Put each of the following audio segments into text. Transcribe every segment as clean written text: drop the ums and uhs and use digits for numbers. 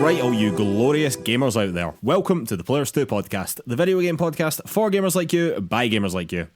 Alright, all you glorious gamers out there, welcome to the PlayersToo Podcast, the video game podcast for gamers like you, by gamers like you.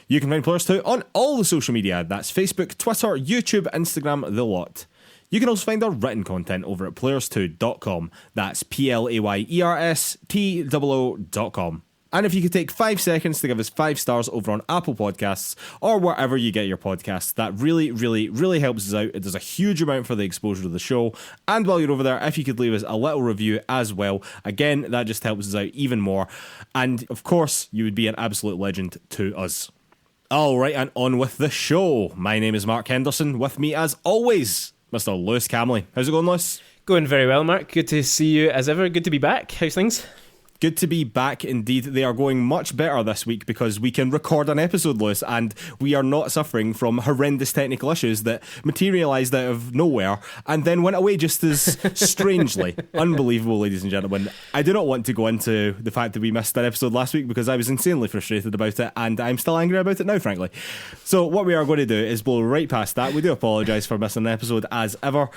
You can find PlayersToo on all the social media, that's Facebook, Twitter, YouTube, Instagram, the lot. You can also find our written content over at PlayersToo.com, that's PLAYERSTOO.com. And if you could take 5 seconds to give us 5 stars over on Apple Podcasts or wherever you get your podcasts, that really, really, really helps us out. It does a huge amount for the exposure of the show. And while you're over there, if you could leave us a little review as well, again, that just helps us out even more. And of course, you would be an absolute legend to us. All right, and on with the show. My name is Mark Henderson. With me, as always, Mr. Lewis Camley. How's it going, Lewis? Going very well, Mark. Good to see you as ever. Good to be back. How's things? Good to be back indeed. They are going much better this week because we can record an episode, Lewis, and we are not suffering from horrendous technical issues that materialised out of nowhere and then went away just as strangely. Unbelievable, ladies and gentlemen. I do not want to go into the fact that we missed an episode last week because I was insanely frustrated about it and I'm still angry about it now, frankly. So what we are going to do is blow right past that. We do apologise for missing an episode as ever.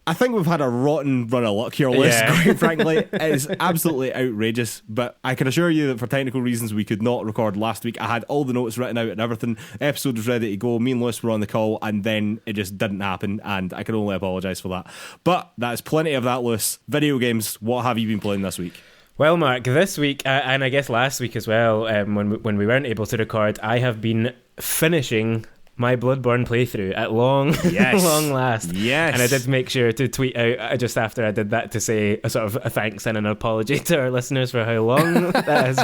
I think we've had a rotten run of luck here, Liz, quite frankly. It is absolutely outrageous, but I can assure you that for technical reasons we could not record last week. I had all the notes written out and everything. The episode was ready to go. Me and Lewis were on the call, and then it just didn't happen, and I can only apologise for that. But that's plenty of that, Lewis. Video games, what have you been playing this week? Well, Mark, this week, and I guess last week as well, when we weren't able to record, I have been finishing my Bloodborne playthrough at long last. Yes. And I did make sure to tweet out just after I did that to say a sort of a thanks and an apology to our listeners for how long that has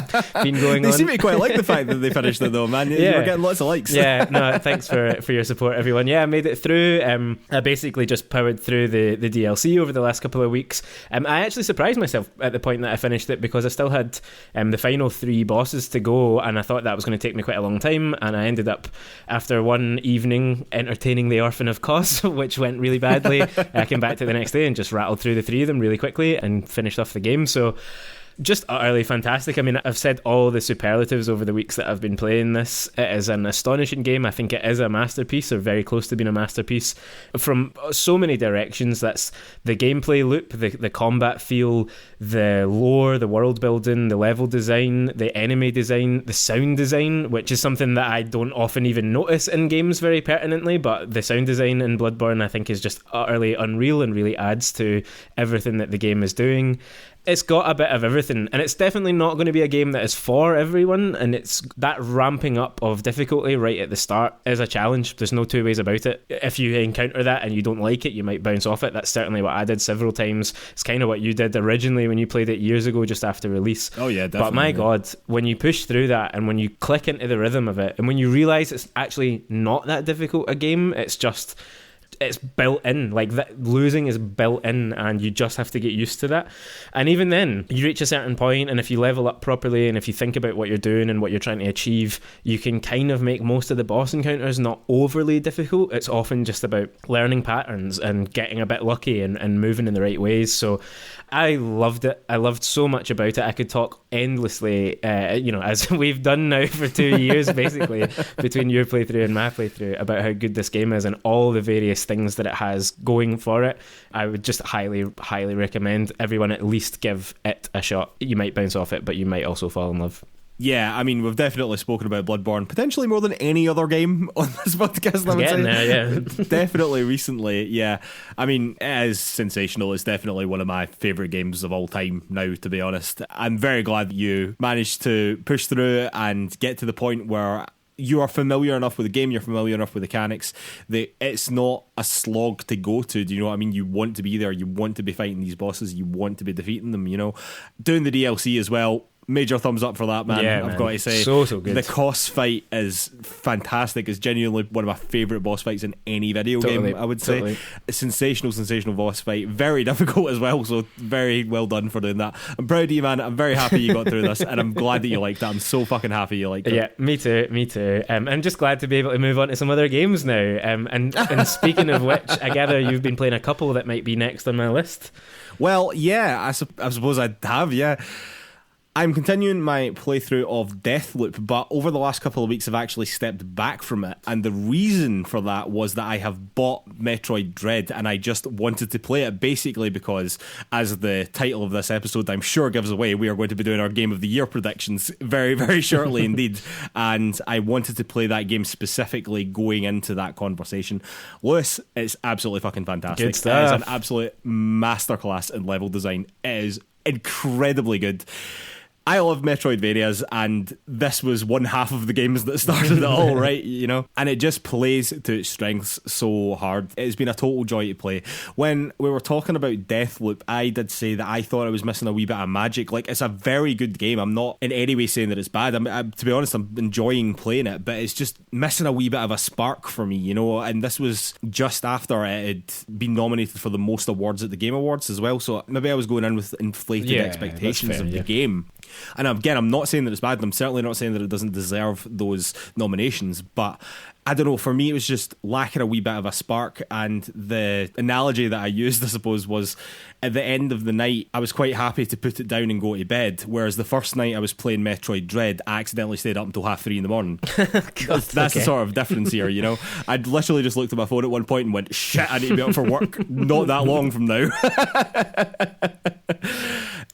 been going on. They seem to quite like the fact that they finished it though, man. You were getting lots of likes. Yeah, no, thanks for your support, everyone. Yeah, I made it through. I basically just powered through the DLC over the last couple of weeks. I actually surprised myself at the point that I finished it because I still had the final 3 bosses to go, and I thought that was going to take me quite a long time, and I ended up, after one evening, entertaining the Orphan of Kos, which went really badly. I came back to the next day and just rattled through the 3 of them really quickly and finished off the game. So just utterly fantastic. I mean, I've said all the superlatives over the weeks that I've been playing this. It is an astonishing game. I think it is a masterpiece, or very close to being a masterpiece, from so many directions. That's the gameplay loop, the combat feel, the lore, the world building, the level design, the enemy design, the sound design, which is something that I don't often even notice in games very pertinently, but the sound design in Bloodborne I think is just utterly unreal and really adds to everything that the game is doing. It's got a bit of everything, and it's definitely not going to be a game that is for everyone, and it's that ramping up of difficulty right at the start is a challenge. There's no two ways about it. If you encounter that and you don't like it, you might bounce off it. That's certainly what I did several times. It's kind of what you did originally when you played it years ago, just after release. Oh yeah, definitely. But my God, when you push through that and when you click into the rhythm of it, and when you realise it's actually not that difficult a game, it's built in, like that losing is built in, and you just have to get used to that. And even then, you reach a certain point, and if you level up properly and if you think about what you're doing and what you're trying to achieve, you can kind of make most of the boss encounters not overly difficult. It's often just about learning patterns and getting a bit lucky and moving in the right ways. So I loved it. I loved so much about it. I could talk endlessly, as we've done now for 2 years, basically, between your playthrough and my playthrough, about how good this game is and all the various things that it has going for it. I would just highly, highly recommend everyone at least give it a shot. You might bounce off it, but you might also fall in love. Yeah, I mean, we've definitely spoken about Bloodborne, potentially more than any other game on this podcast, I would say. There, yeah. Definitely recently, yeah. I mean, it is sensational. It's definitely one of my favourite games of all time now, to be honest. I'm very glad that you managed to push through and get to the point where you are familiar enough with the game, you're familiar enough with the mechanics, that it's not a slog to go to. Do you know what I mean? You want to be there, you want to be fighting these bosses, you want to be defeating them, you know. Doing the DLC as well, major thumbs up for that, man. Yeah, I've got to say, so good. The Kos fight is fantastic. It's genuinely one of my favourite boss fights in any video game, I would say. A sensational boss fight, very difficult as well, so very well done for doing that. I'm proud of you, man. I'm very happy you got through this, and I'm glad that you liked it. I'm so fucking happy you liked it. Yeah, me too. I'm just glad to be able to move on to some other games now, and speaking of which, I gather you've been playing a couple that might be next on my list. Well, yeah, I suppose I have, yeah. I'm continuing my playthrough of Deathloop, but over the last couple of weeks I've actually stepped back from it, and the reason for that was that I have bought Metroid Dread and I just wanted to play it, basically because, as the title of this episode I'm sure gives away, we are going to be doing our Game of the Year predictions very, very shortly indeed, and I wanted to play that game specifically going into that conversation. Lewis, it's absolutely fucking fantastic. Good stuff. It is an absolute masterclass in level design. It is incredibly good. I love Metroidvanias, and this was one half of the games that started it all, right? You know, and it just plays to its strengths so hard. It's been a total joy to play. When we were talking about Deathloop, I did say that I thought I was missing a wee bit of magic. Like, it's a very good game. I'm not in any way saying that it's bad. To be honest, I'm enjoying playing it, but it's just missing a wee bit of a spark for me, you know. And this was just after it had been nominated for the most awards at the Game Awards as well. So maybe I was going in with inflated expectations of the game. And again, I'm not saying that it's bad, and I'm certainly not saying that it doesn't deserve those nominations, but I don't know, for me it was just lacking a wee bit of a spark. And the analogy that I used, I suppose, was at the end of the night I was quite happy to put it down and go to bed, whereas the first night I was playing Metroid Dread I accidentally stayed up until 3:30 in the morning. That's the sort of difference here, you know. I'd literally just looked at my phone at one point and went, shit, I need to be up for work not that long from now.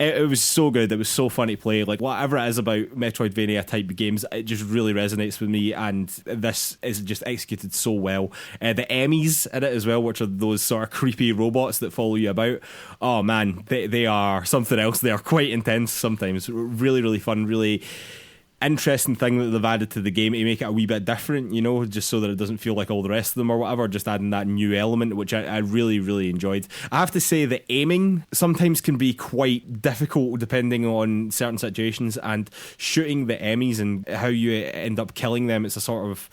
It was so good. It was so fun to play. Like, whatever it is about Metroidvania type games, it just really resonates with me, and this is just executed so well. The Emmys in it as well, which are those sort of creepy robots that follow you about. Oh man, they are something else. They are quite intense sometimes. Really, really fun, really interesting thing that they've added to the game to make it a wee bit different, you know, just so that it doesn't feel like all the rest of them or whatever, just adding that new element, which I really, really enjoyed. I have to say that aiming sometimes can be quite difficult depending on certain situations, and shooting the Emmys and how you end up killing them, it's a sort of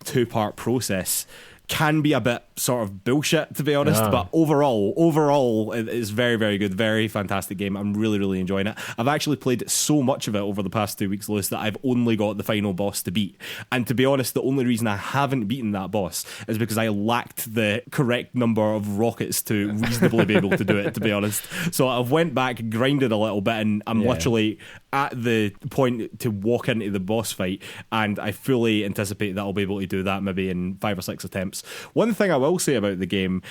two-part process, can be a bit sort of bullshit, to be honest. But overall it is very, very good, very fantastic game. I'm really, really enjoying it. I've actually played so much of it over the past 2 weeks, Lewis, that I've only got the final boss to beat, and to be honest, the only reason I haven't beaten that boss is because I lacked the correct number of rockets to reasonably be able to do it, to be honest. So I've went back, grinded a little bit, and I'm literally at the point to walk into the boss fight, and I fully anticipate that I'll be able to do that maybe in 5 or 6 attempts. One thing I will say about the game,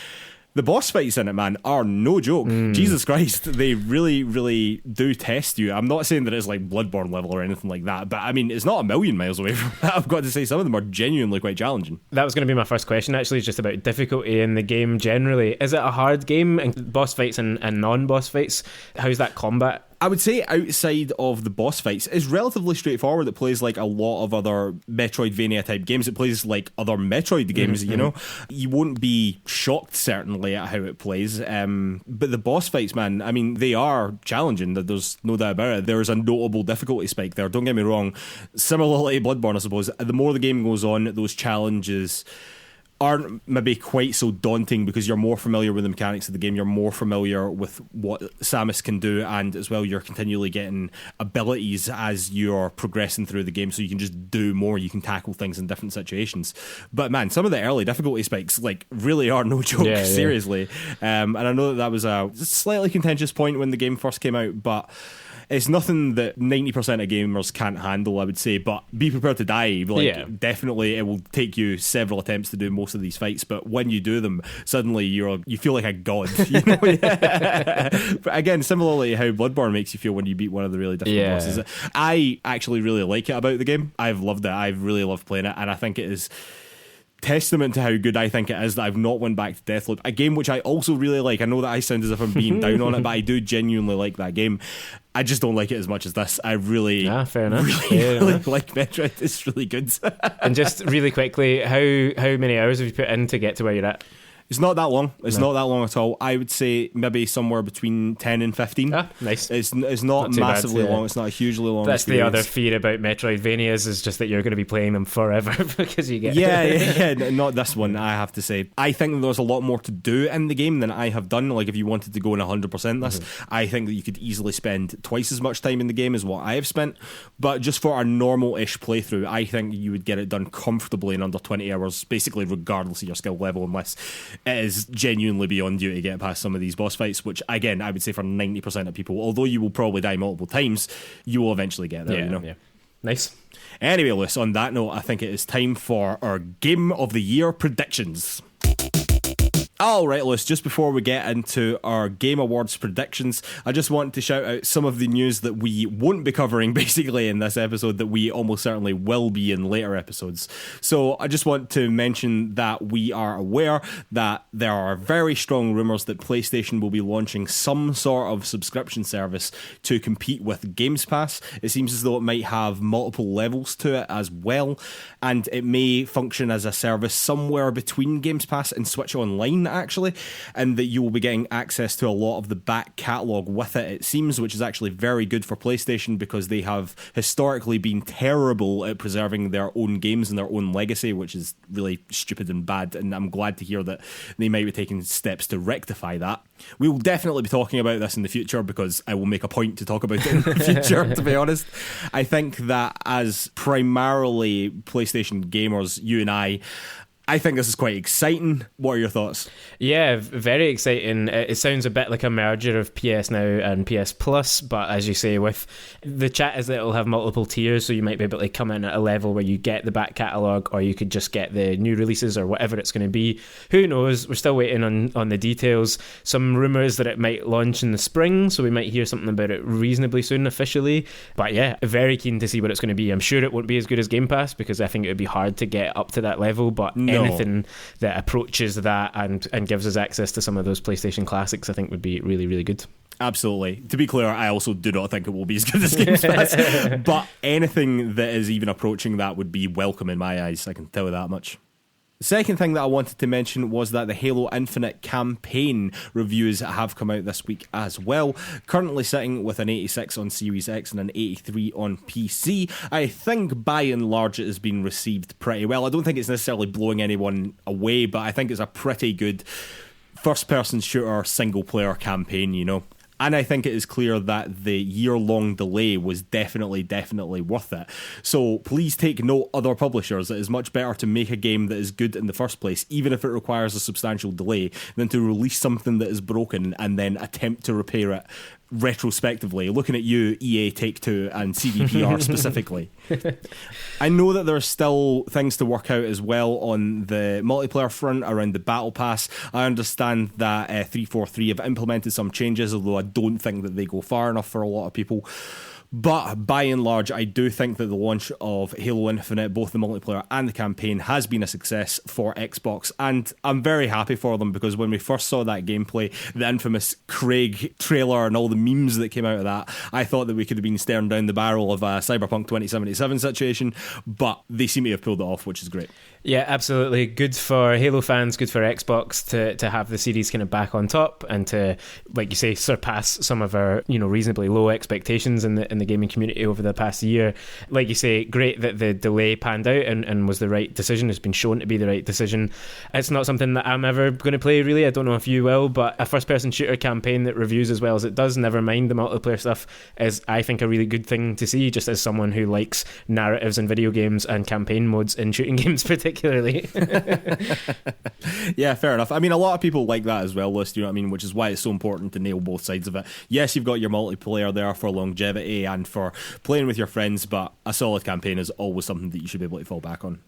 the boss fights in it, man, are no joke. Jesus Christ, they really, really do test you. I'm not saying that it's like Bloodborne level or anything like that, but I mean, it's not a million miles away from that. I've got to say, some of them are genuinely quite challenging. That was going to be my first question, actually, just about difficulty in the game generally. Is it a hard game, and boss fights and non-boss fights? How's that combat? I would say outside of the boss fights, it's relatively straightforward. It plays like a lot of other Metroidvania type games. It plays like other Metroid games, you know. You won't be shocked, certainly, at how it plays. But the boss fights, man, I mean, they are challenging. There's no doubt about it. There's a notable difficulty spike there, don't get me wrong. Similarly to Bloodborne, I suppose, the more the game goes on, those challenges aren't maybe quite so daunting because you're more familiar with the mechanics of the game, you're more familiar with what Samus can do, and as well you're continually getting abilities as you're progressing through the game, so you can just do more, you can tackle things in different situations. But man, some of the early difficulty spikes like really are no joke, seriously. And I know that was a slightly contentious point when the game first came out, but it's nothing that 90% of gamers can't handle, I would say, but be prepared to die. Like, definitely it will take you several attempts to do most of these fights, but when you do them, suddenly you feel like a god, you know? But again, similarly how Bloodborne makes you feel when you beat one of the really difficult bosses. I actually really like it about the game. I've loved it. I've really loved playing it, and I think it is testament to how good I think it is that I've not went back to Deathloop, a game which I also really like. I know that I sound as if I'm being down on it, but I do genuinely like that game. I just don't like it as much as this. I really, fair enough. really like Metroid. It's really good. And just really quickly, how many hours have you put in to get to where you're at? It's not that long. It's not that long at all. I would say maybe somewhere between 10 and 15. Nice. It's not massively long. It's not a hugely long That's experience. the other fear about Metroidvanias, is just that you're going to be playing them forever because you get... Yeah, not this one, I have to say. I think that there's a lot more to do in the game than I have done. Like, if you wanted to go in 100% this, I think that you could easily spend twice as much time in the game as what I have spent. But just for a normal-ish playthrough, I think you would get it done comfortably in under 20 hours, basically regardless of your skill level, unless it is genuinely beyond you to get past some of these boss fights, which again, I would say for 90% of people, although you will probably die multiple times, you will eventually get there, Yeah. Nice. Anyway, Lewis, on that note, I think it is time for our Game of the Year predictions. All right, Lewis, just before we get into our Game Awards predictions, I just want to shout out some of the news that we won't be covering basically in this episode that we almost certainly will be in later episodes. So I just want to mention that we are aware that there are very strong rumours that PlayStation will be launching some sort of subscription service to compete with Games Pass. It seems as though it might have multiple levels to it as well, and it may function as a service somewhere between Games Pass and Switch Online, actually, and that you will be getting access to a lot of the back catalogue with it seems, which is actually very good for PlayStation because they have historically been terrible at preserving their own games and their own legacy, which is really stupid and bad, and I'm glad to hear that they might be taking steps to rectify that. We will definitely be talking about this in the future because I will make a point to talk about it in the future, to be honest. I think that as primarily PlayStation gamers, you and I think this is quite exciting. What are your thoughts? Yeah, very exciting. It sounds a bit like a merger of PS Now and PS Plus, but as you say, with the chat is that it'll have multiple tiers, so you might be able to come in at a level where you get the back catalogue, or you could just get the new releases or whatever it's going to be. Who knows? We're still waiting on the details. Some rumours that it might launch in the spring, so we might hear something about it reasonably soon officially. But yeah, very keen to see what it's going to be. I'm sure it won't be as good as Game Pass because I think it would be hard to get up to that level, but anything that approaches that and gives us access to some of those PlayStation classics, I think would be really, really good. Absolutely. To be clear, I also do not think it will be as good as Games Pass, but anything that is even approaching that would be welcome in my eyes, I can tell you that much. The second thing that I wanted to mention was that the Halo Infinite campaign reviews have come out this week as well. Currently sitting with an 86 on Series X and an 83 on PC. I think by and large it has been received pretty well. I don't think it's necessarily blowing anyone away, but I think it's a pretty good first-person shooter single-player campaign, you know. And I think it is clear that the year-long delay was definitely worth it. So please take note, other publishers. It is much better to make a game that is good in the first place, even if it requires a substantial delay, than to release something that is broken and then attempt to repair it retrospectively. Looking at you, EA, Take-Two and CDPR specifically. I know that there are still things to work out as well on the multiplayer front around the Battle Pass. I understand that 343 have implemented some changes, although I don't think that they go far enough for a lot of people. But by and large, I do think that the launch of Halo Infinite, both the multiplayer and the campaign, has been a success for Xbox. And I'm very happy for them because when we first saw that gameplay, the infamous Craig trailer and all the memes that came out of that, I thought that we could have been staring down the barrel of a Cyberpunk 2077 situation. But they seem to have pulled it off, which is great. Yeah, absolutely. Good for Halo fans, good for Xbox to have the series kind of back on top and to, like you say, surpass some of our, reasonably low expectations in the gaming community over the past year. Like you say, great that the delay panned out and was the right decision. It's been shown to be the right decision. It's not something that I'm ever going to play, really. I don't know if you will, but a first-person shooter campaign that reviews as well as it does, never mind the multiplayer stuff, is, I think, a really good thing to see, just as someone who likes narratives in video games and campaign modes in shooting games particularly. Yeah, fair enough. I mean, a lot of people like that as well, List, you know what I mean, which is why it's so important to nail both sides of it. Yes, you've got your multiplayer there for longevity and for playing with your friends, but a solid campaign is always something that you should be able to fall back on.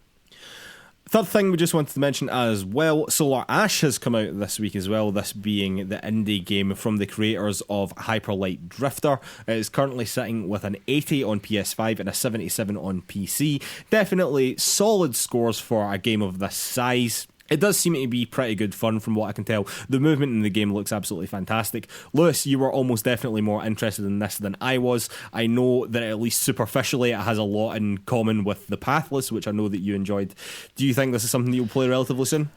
Third thing we just wanted to mention as well, Solar Ash has come out this week as well, this being the indie game from the creators of Hyper Light Drifter. It is currently sitting with an 80 on PS5 and a 77 on PC. Definitely solid scores for a game of this size. It does seem to be pretty good fun from what I can tell. The movement in the game looks absolutely fantastic. Lewis, you were almost definitely more interested in this than I was. I know that at least superficially it has a lot in common with The Pathless, which I know that you enjoyed. Do you think this is something that you'll play relatively soon?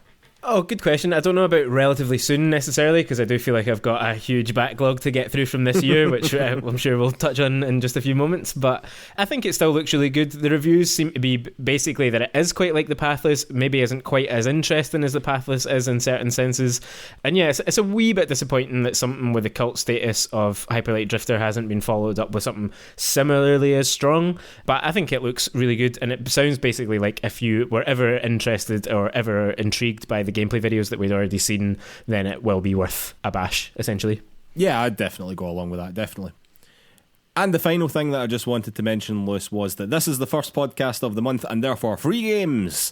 Oh, good question. I don't know about relatively soon necessarily, because I do feel like I've got a huge backlog to get through from this year, which I'm sure we'll touch on in just a few moments. But I think it still looks really good. The reviews seem to be basically that it is quite like The Pathless, maybe isn't quite as interesting as The Pathless is in certain senses. And yeah, it's a wee bit disappointing that something with the cult status of Hyper Light Drifter hasn't been followed up with something similarly as strong. But I think it looks really good, and it sounds basically like if you were ever interested or ever intrigued by the gameplay videos that we'd already seen, then it will be worth a bash, essentially. Yeah, I'd definitely go along with that, definitely. And the final thing that I just wanted to mention, Lewis, was that this is the first podcast of the month and therefore free games.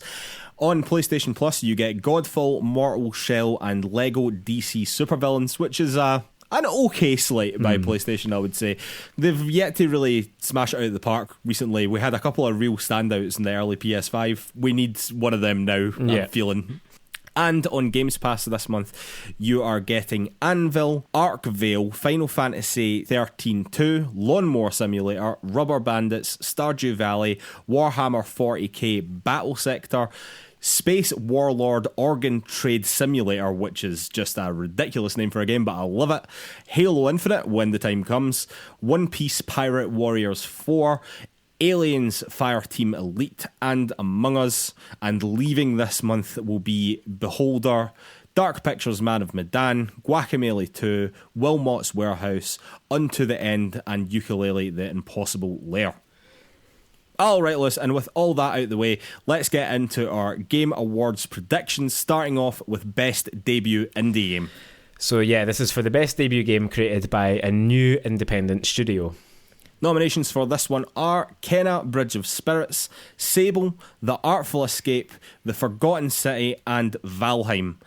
On PlayStation Plus, you get Godfall, Mortal Shell, and Lego DC Supervillains, which is an okay slate by PlayStation, I would say. They've yet to really smash it out of the park recently. We had a couple of real standouts in the early PS5. We need one of them now, I'm feeling. And on Games Pass this month, you are getting Anvil, Arkvale, Final Fantasy 13-2, Lawnmower Simulator, Rubber Bandits, Stardew Valley, Warhammer 40k Battle Sector, Space Warlord Organ Trade Simulator, which is just a ridiculous name for a game, but I love it, Halo Infinite, when the time comes, One Piece Pirate Warriors 4, Aliens Fireteam Elite, and Among Us. And leaving this month will be Beholder, Dark Pictures Man of Medan, Guacamelee 2, Wilmot's Warehouse, Unto the End, and Yooka-Laylee The Impossible Lair. Alright, Liz, and with all that out of the way, let's get into our Game Awards predictions, starting off with Best Debut Indie Game. So yeah, this is for the best debut game created by a new independent studio. Nominations for this one are Kena, Bridge of Spirits, Sable, The Artful Escape, The Forgotten City, and Valheim.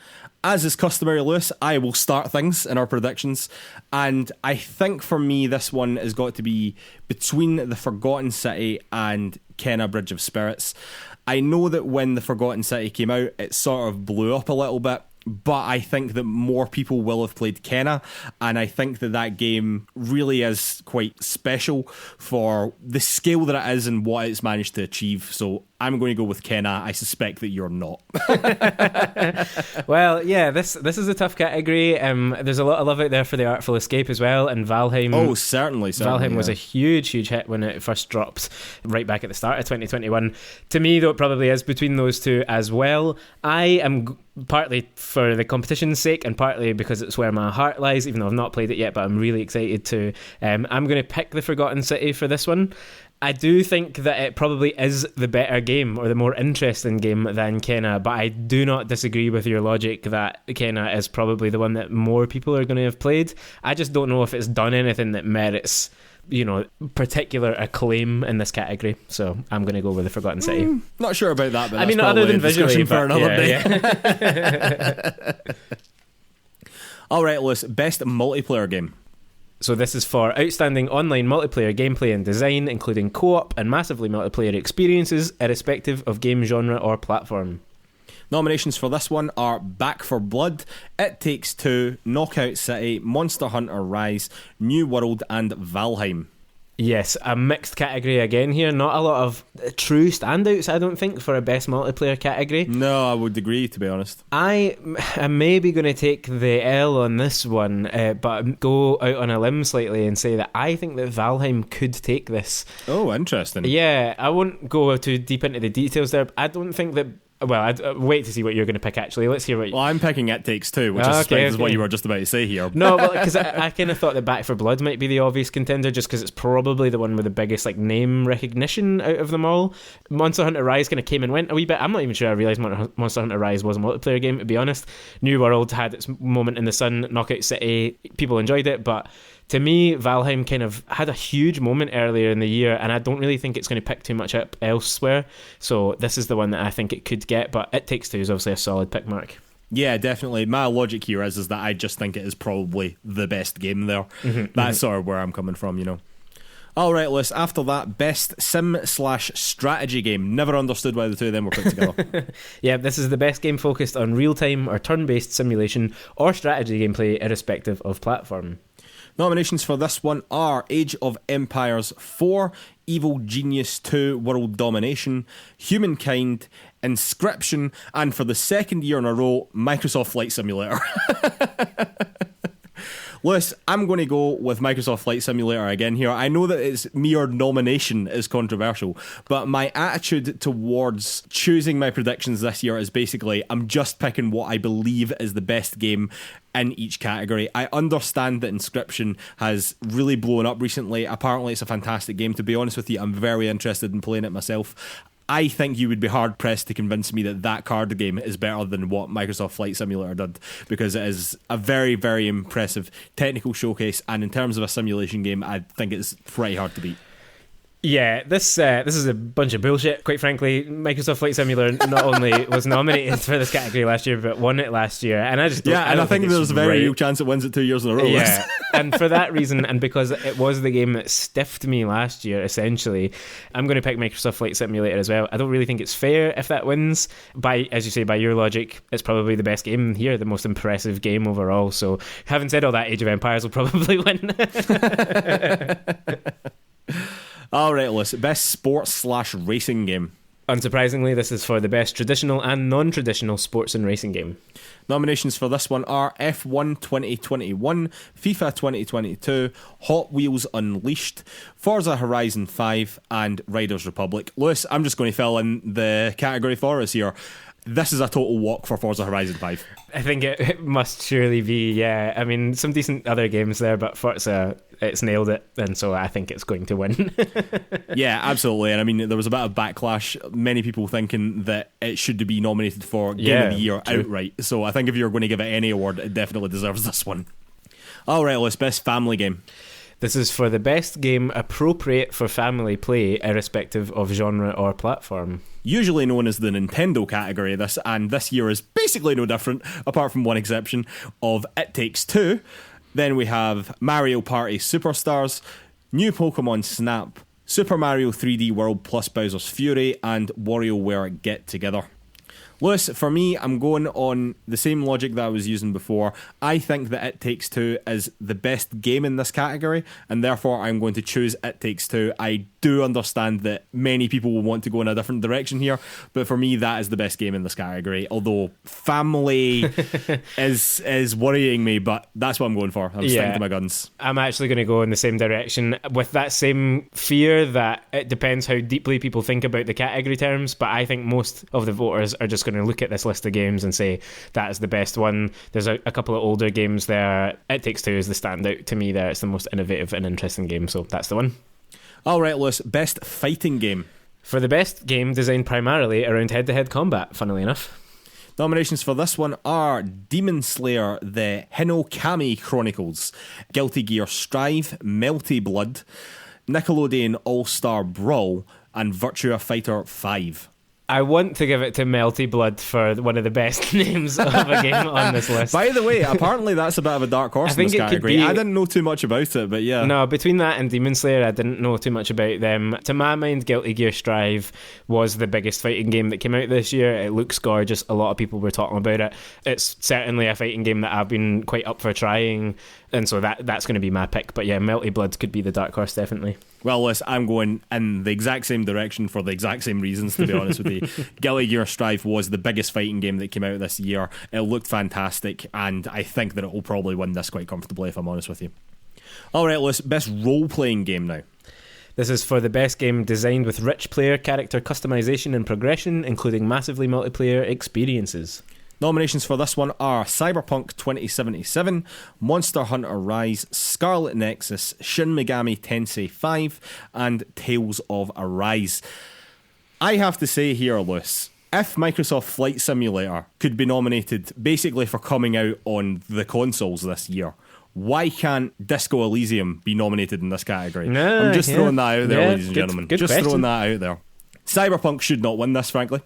As is customary, Lewis, I will start things in our predictions, and I think for me this one has got to be between The Forgotten City and Kena, Bridge of Spirits. I know that when The Forgotten City came out, it sort of blew up a little bit, but I think that more people will have played Kena, and I think that that game really is quite special for the scale that it is and what it's managed to achieve. So I'm going to go with Kena. I suspect that you're not. Well, yeah, this is a tough category. There's a lot of love out there for The Artful Escape as well, and Valheim. Oh, certainly. Valheim was a huge hit when it first dropped, right back at the start of 2021. To me, though, it probably is between those two as well. I am partly for the competition's sake and partly because it's where my heart lies, even though I've not played it yet, but I'm really excited to. I'm going to pick The Forgotten City for this one. I do think that it probably is the better game or the more interesting game than Kena, but I do not disagree with your logic that Kena is probably the one that more people are going to have played. I just don't know if it's done anything that merits, particular acclaim in this category. So I'm going to go with The Forgotten City. Not sure about that, but I mean, other than visually, for another day. Yeah. All right, Lewis, best multiplayer game. So this is for outstanding online multiplayer gameplay and design, including co-op and massively multiplayer experiences, irrespective of game genre or platform. Nominations for this one are Back 4 Blood, It Takes Two, Knockout City, Monster Hunter Rise, New World, and Valheim. Yes, a mixed category again here. Not a lot of true standouts, I don't think, for a best multiplayer category. No, I would agree, to be honest. I am maybe going to take the L on this one, but go out on a limb slightly and say that I think that Valheim could take this. Oh, interesting. Yeah, I won't go too deep into the details there. I don't think that... Well, I'd wait to see what you're going to pick, actually. Let's hear what you... Well, I'm picking It Takes Two, which is what you were just about to say here. No, because I kind of thought that Back 4 Blood might be the obvious contender, just because it's probably the one with the biggest name recognition out of them all. Monster Hunter Rise kind of came and went a wee bit. I'm not even sure I realised Monster Hunter Rise was a multiplayer game, to be honest. New World had its moment in the sun. Knockout City, people enjoyed it, but... To me, Valheim kind of had a huge moment earlier in the year, and I don't really think it's going to pick too much up elsewhere. So this is the one that I think it could get, but It Takes Two is obviously a solid pick, Mark. Yeah, definitely. My logic here is that I just think it is probably the best game there. That's sort of where I'm coming from, Alright, Liz, after that, best sim/strategy game. Never understood why the two of them were put together. Yeah, this is the best game focused on real-time or turn-based simulation or strategy gameplay, irrespective of platform. Nominations for this one are Age of Empires 4, Evil Genius 2, World Domination, Humankind, Inscription, and for the second year in a row, Microsoft Flight Simulator. Lewis, I'm going to go with Microsoft Flight Simulator again here. I know that its mere nomination is controversial, but my attitude towards choosing my predictions this year is basically I'm just picking what I believe is the best game in each category. I understand that Inscription has really blown up recently. Apparently it's a fantastic game. To be honest with you, I'm very interested in playing it myself. I think you would be hard pressed to convince me that card game is better than what Microsoft Flight Simulator did, because it is a very, very impressive technical showcase, and in terms of a simulation game, I think it's pretty hard to beat. Yeah, this is a bunch of bullshit, quite frankly. Microsoft Flight Simulator not only was nominated for this category last year, but won it last year. And I just I think there's a very real chance it wins it 2 years in a row. Yeah, and for that reason, and because it was the game that stiffed me last year, essentially, I'm going to pick Microsoft Flight Simulator as well. I don't really think it's fair if that wins. As you say, by your logic, it's probably the best game here, the most impressive game overall. So having said all that, Age of Empires will probably win. Alright, listen, best sports/racing game. Unsurprisingly, this is for the best traditional and non-traditional sports and racing game. Nominations for this one are F1 2021, FIFA 2022, Hot Wheels Unleashed, Forza Horizon 5, and Riders Republic. Lewis, I'm just going to fill in the category for us here. This is a total walk for Forza Horizon 5. I think it must surely be, yeah. I mean, some decent other games there, but Forza, it's nailed it, and so I think it's going to win. Yeah, absolutely. And I mean, there was a bit of backlash, many people thinking that it should be nominated for Game of the Year outright. So I think if you're going to give it any award, it definitely deserves this one. Alright, let's best family game. This is for the best game appropriate for family play, irrespective of genre or platform. Usually known as the Nintendo category, and this year is basically no different, apart from one exception of It Takes Two. Then we have Mario Party Superstars, New Pokemon Snap, Super Mario 3D World plus Bowser's Fury, and WarioWare Get Together. Lewis, for me, I'm going on the same logic that I was using before. I think that It Takes Two is the best game in this category, and therefore I'm going to choose It Takes Two. I do understand that many people will want to go in a different direction here, but for me, that is the best game in this category. Although family is worrying me, but that's what I'm going for. I'm sticking to my guns. I'm actually going to go in the same direction with that same fear that it depends how deeply people think about the category terms, but I think most of the voters are just going to look at this list of games and say that is the best one. There's a couple of older games there. It Takes Two is the standout to me there. It's the most innovative and interesting game, so that's the one. Alright, Lewis, best fighting game. For the best game designed primarily around head-to-head combat, funnily enough. Nominations for this one are Demon Slayer, The Hinokami Chronicles, Guilty Gear Strive, Melty Blood, Nickelodeon All-Star Brawl, and Virtua Fighter 5. I want to give it to Melty Blood for one of the best names of a game on this list. By the way, apparently that's a bit of a dark horse in this category. I didn't know too much about it, but yeah. No, between that and Demon Slayer, I didn't know too much about them. To my mind, Guilty Gear Strive was the biggest fighting game that came out this year. It looks gorgeous. A lot of people were talking about it. It's certainly a fighting game that I've been quite up for trying, and so that's going to be my pick. But yeah, Melty Blood could be the dark horse, definitely. Well, Liz, I'm going in the exact same direction for the exact same reasons, to be honest with you. Guilty Gear Strive was the biggest fighting game that came out this year. It looked fantastic, and I think that it will probably win this quite comfortably, if I'm honest with you. Alright, Liz, best role-playing game now. This is for the best game designed with rich player character customization and progression, including massively multiplayer experiences. Nominations for this one are Cyberpunk 2077, Monster Hunter Rise, Scarlet Nexus, Shin Megami Tensei 5, and Tales of Arise. I have to say here, Lewis, if Microsoft Flight Simulator could be nominated basically for coming out on the consoles this year, why can't Disco Elysium be nominated in this category? I'm just throwing that out there, ladies and gentlemen. Good question. Throwing that out there. Cyberpunk should not win this, frankly,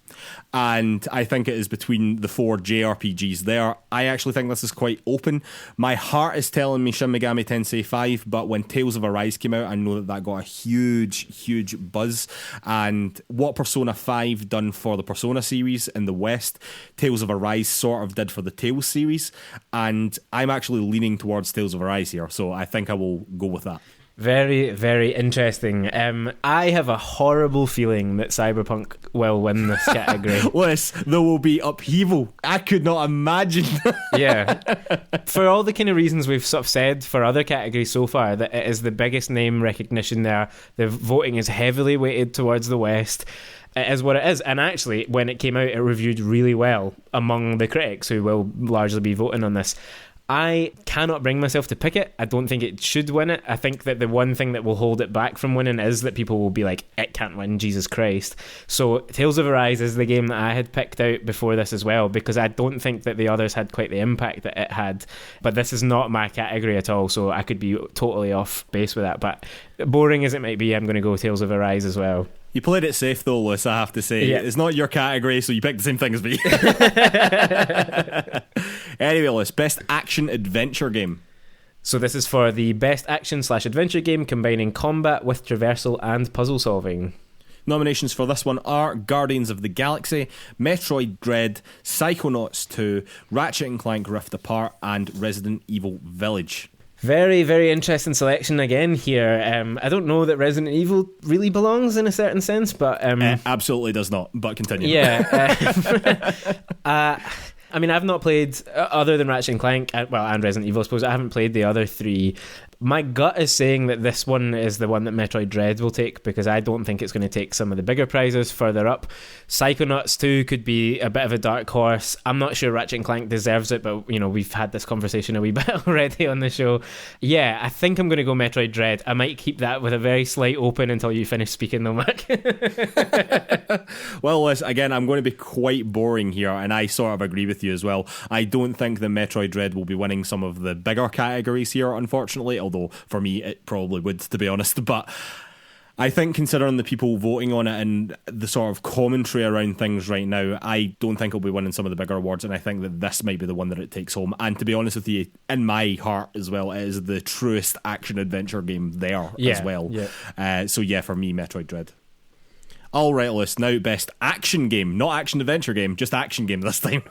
and I think it is between the four JRPGs there. I actually think this is quite open. My heart is telling me Shin Megami Tensei 5, but when Tales of Arise came out, I know that got a huge buzz, and what Persona 5 done for the Persona series in the West, Tales of Arise sort of did for the Tales series, and I'm actually leaning towards Tales of Arise here, so I think I will go with that. Very, very interesting. I have a horrible feeling that Cyberpunk will win this category. Liz, there will be upheaval. I could not imagine. Yeah. For all the kind of reasons we've sort of said for other categories so far, that it is the biggest name recognition there. The voting is heavily weighted towards the West. It is what it is. And actually, when it came out, it reviewed really well among the critics who will largely be voting on this. I cannot bring myself to pick it. I don't think it should win it. I think that the one thing that will hold it back from winning is that people will be like, it can't win, Jesus Christ. So Tales of Arise is the game that I had picked out before this as well, because I don't think that the others had quite the impact that it had. But this is not my category at all, so I could be totally off base with that. But boring as it might be, I'm going to go Tales of Arise as well. You played it safe though, Lewis, I have to say. Yeah. It's not your category, so you picked the same thing as me. Anyway, Lewis, best action adventure game. So this is for the best action/adventure game combining combat with traversal and puzzle solving. Nominations for this one are Guardians of the Galaxy, Metroid Dread, Psychonauts 2, Ratchet & Clank Rift Apart, and Resident Evil Village. Very, very interesting selection again here. I don't know that Resident Evil really belongs in a certain sense, but... absolutely does not, but continue. Yeah. I mean, I've not played, other than Ratchet & Clank, and Resident Evil, I suppose, I haven't played the other three. My gut is saying that this one is the one that Metroid Dread will take, because I don't think it's going to take some of the bigger prizes further up. Psychonauts 2 could be a bit of a dark horse. I'm not sure Ratchet & Clank deserves it, but, you know, we've had this conversation a wee bit already on the show. Yeah, I think I'm going to go Metroid Dread. I might keep that with a very slight open until you finish speaking, though, Mark. Well, Liz, again, I'm going to be quite boring here, and I sort of agree with you as well. I don't think the Metroid Dread will be winning some of the bigger categories here, unfortunately, although for me it probably would, to be honest. But I think considering the people voting on it and the sort of commentary around things right now, I don't think it'll be winning some of the bigger awards, and I think that this might be the one that it takes home. And to be honest with you, in my heart as well, it is the truest action-adventure game there as well. Yeah. So yeah, for me, Metroid Dread. Alright, Lewis, now best action game, not action-adventure game, just action game this time.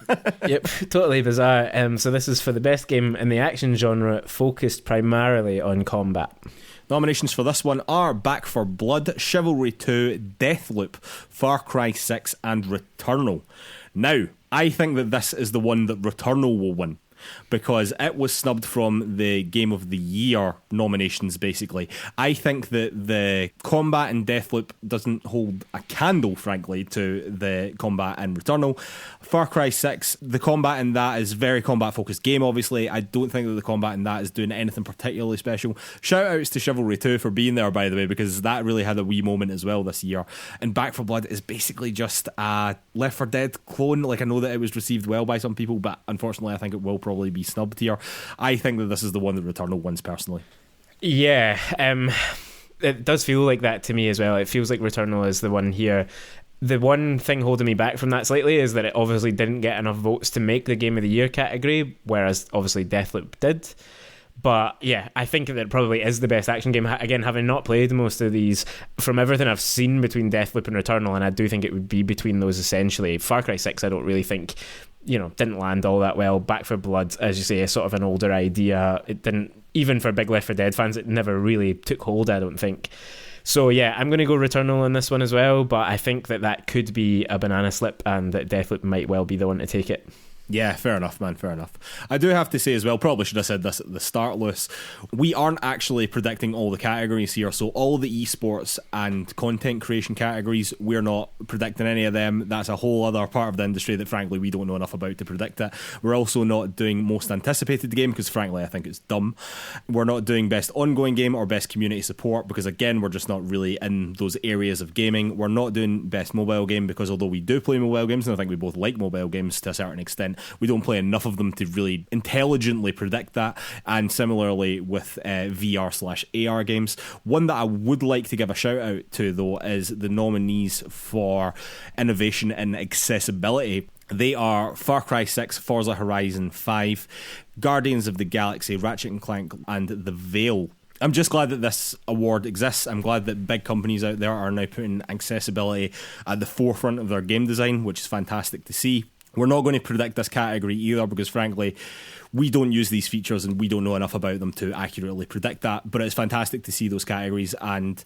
Yep, totally bizarre. So this is for the best game in the action genre, focused primarily on combat. Nominations for this one are Back 4 Blood, Chivalry 2, Deathloop, Far Cry 6 and Returnal. Now, I think that this is the one that Returnal will win, because it was snubbed from the Game of the Year nominations, basically. I think that the combat in Deathloop doesn't hold a candle, frankly, to the combat in Returnal. Far Cry 6, the combat in that is very combat-focused game, obviously. I don't think that the combat in that is doing anything particularly special. Shout-outs to Chivalry 2 for being there, by the way, because that really had a wee moment as well this year. And Back 4 Blood is basically just a Left 4 Dead clone. Like, I know that it was received well by some people, but unfortunately I think it will probably be snubbed here. I think that this is the one that Returnal wins personally. Yeah, it does feel like that to me as well. It feels like Returnal is the one here. The one thing holding me back from that slightly is that it obviously didn't get enough votes to make the Game of the Year category, whereas obviously Deathloop did. But yeah, I think that it probably is the best action game. Again, having not played most of these, from everything I've seen between Deathloop and Returnal, and I do think it would be between those essentially. Far Cry 6 I don't really think, didn't land all that well. Back 4 Blood, as you say, is sort of an older idea. It didn't, even for big Left 4 Dead fans, it never really took hold, I don't think. So yeah, I'm going to go Returnal on this one as well, but I think that could be a banana slip and that Deathloop might well be the one to take it. Yeah, fair enough, man, fair enough. I do have to say as well, probably should have said this at the start, Lewis, we aren't actually predicting all the categories here, so all the esports and content creation categories, we're not predicting any of them. That's a whole other part of the industry that frankly we don't know enough about to predict it. We're also not doing most anticipated game, because frankly I think it's dumb. We're not doing best ongoing game or best community support, because again we're just not really in those areas of gaming. We're not doing best mobile game, because although we do play mobile games, and I think we both like mobile games to a certain extent, we don't play enough of them to really intelligently predict that. And similarly with VR/AR games. One that I would like to give a shout out to, though, is the nominees for innovation in accessibility. They are Far Cry 6, Forza Horizon 5, Guardians of the Galaxy, Ratchet & Clank and The Veil. I'm just glad that this award exists. I'm glad that big companies out there are now putting accessibility at the forefront of their game design, which is fantastic to see. We're not going to predict this category either, because frankly we don't use these features and we don't know enough about them to accurately predict that, but it's fantastic to see those categories, and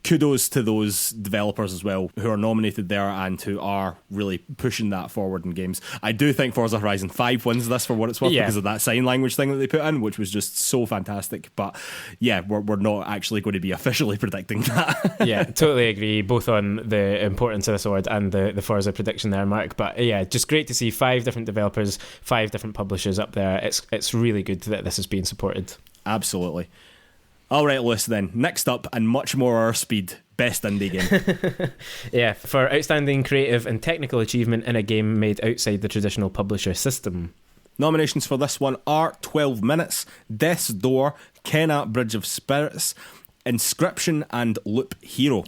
kudos to those developers as well who are nominated there and who are really pushing that forward in games. I do think Forza Horizon 5 wins this for what it's worth because of that sign language thing that they put in, which was just so fantastic. But yeah, we're not actually going to be officially predicting that. Yeah, totally agree, both on the importance of this award and the Forza prediction there, Mark. But yeah, just great to see 5 different developers, 5 different publishers up there. It's really good that this is being supported. Absolutely. All right, Lewis, then. Next up, and much more our speed, best indie game. Yeah, for outstanding creative and technical achievement in a game made outside the traditional publisher system. Nominations for this one are 12 Minutes, Death's Door, Kena Bridge of Spirits, Inscription, and Loop Hero.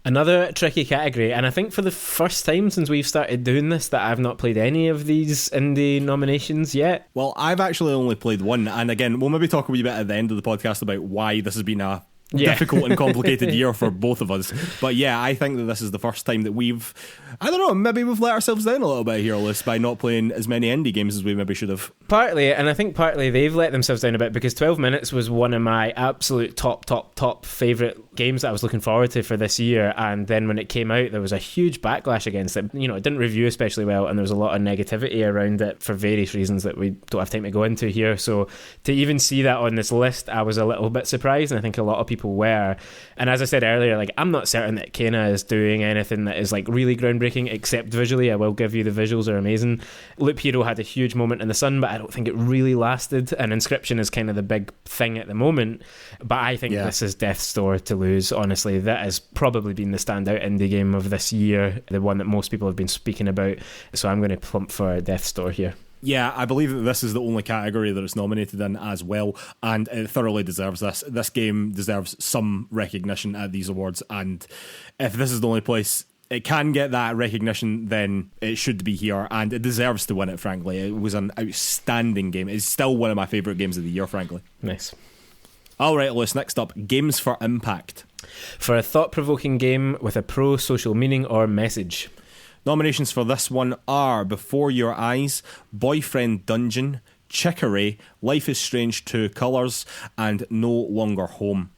Another tricky category, and I think for the first time since we've started doing this that I've not played any of these indie nominations yet. Well, I've actually only played one, and again, we'll maybe talk a wee bit at the end of the podcast about why this has been a difficult and complicated year for both of us. But yeah, I think that this is the first time that we've, I don't know, maybe we've let ourselves down a little bit here, Liz, by not playing as many indie games as we maybe should have. Partly, and I think partly they've let themselves down a bit because 12 Minutes was one of my absolute top favourite games that I was looking forward to for this year, and then when it came out there was a huge backlash against it. You know, it didn't review especially well and there was a lot of negativity around it for various reasons that we don't have time to go into here. So to even see that on this list, I was a little bit surprised, and I think a lot of people were. And as I said earlier, like, I'm not certain that Kena is doing anything that is like really groundbreaking except visually. I will give you the visuals are amazing. Loop Hero had a huge moment in the sun, but I don't think it really lasted, and Inscription is kind of the big thing at the moment. But I think this is Death's Door to lose, honestly. That has probably been the standout indie game of this year, the one that most people have been speaking about, so I'm going to plump for Death's Door here. Yeah, I believe that this is the only category that it's nominated in as well, and it thoroughly deserves this. This game deserves some recognition at these awards, and if this is the only place it can get that recognition, then it should be here, and it deserves to win it, frankly. It was an outstanding game. It's still one of my favourite games of the year, frankly. Nice. All right, Lewis, next up, Games for Impact. For a thought-provoking game with a pro-social meaning or message. Nominations for this one are Before Your Eyes, Boyfriend Dungeon, Chicory, Life is Strange 2 Colours, and No Longer Home.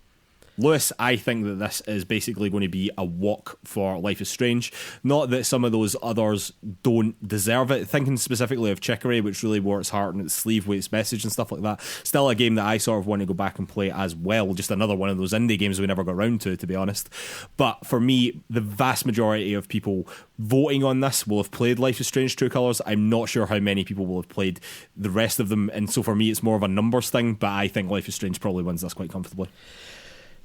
Lewis, I think that this is basically going to be a walk for Life is Strange. Not that some of those others don't deserve it. Thinking specifically of Chicory, which really wore its heart on its sleeve with its message and stuff like that. Still a game that I sort of want to go back and play as well. Just another one of those indie games we never got around to be honest. But for me, the vast majority of people voting on this will have played Life is Strange True Colours. I'm not sure how many people will have played the rest of them. And so for me, it's more of a numbers thing. But I think Life is Strange probably wins this quite comfortably.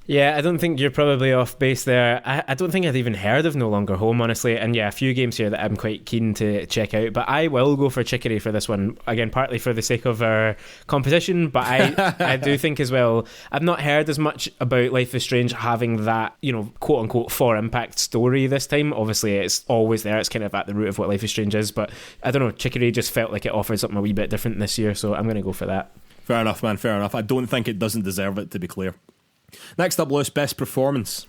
Yeah, I don't think you're probably off base there. I don't think I'd even heard of No Longer Home, honestly. And yeah, a few games here that I'm quite keen to check out. But I will go for Chicory for this one. Again, partly for the sake of our competition. But I do think as well, I've not heard as much about Life is Strange having that, you know, quote unquote for impact story this time. Obviously, it's always there. It's kind of at the root of what Life is Strange is. But I don't know, Chicory just felt like it offered something a wee bit different this year. So I'm going to go for that. Fair enough, man. Fair enough. I don't think it doesn't deserve it, to be clear. Next up, Lewis, Best Performance.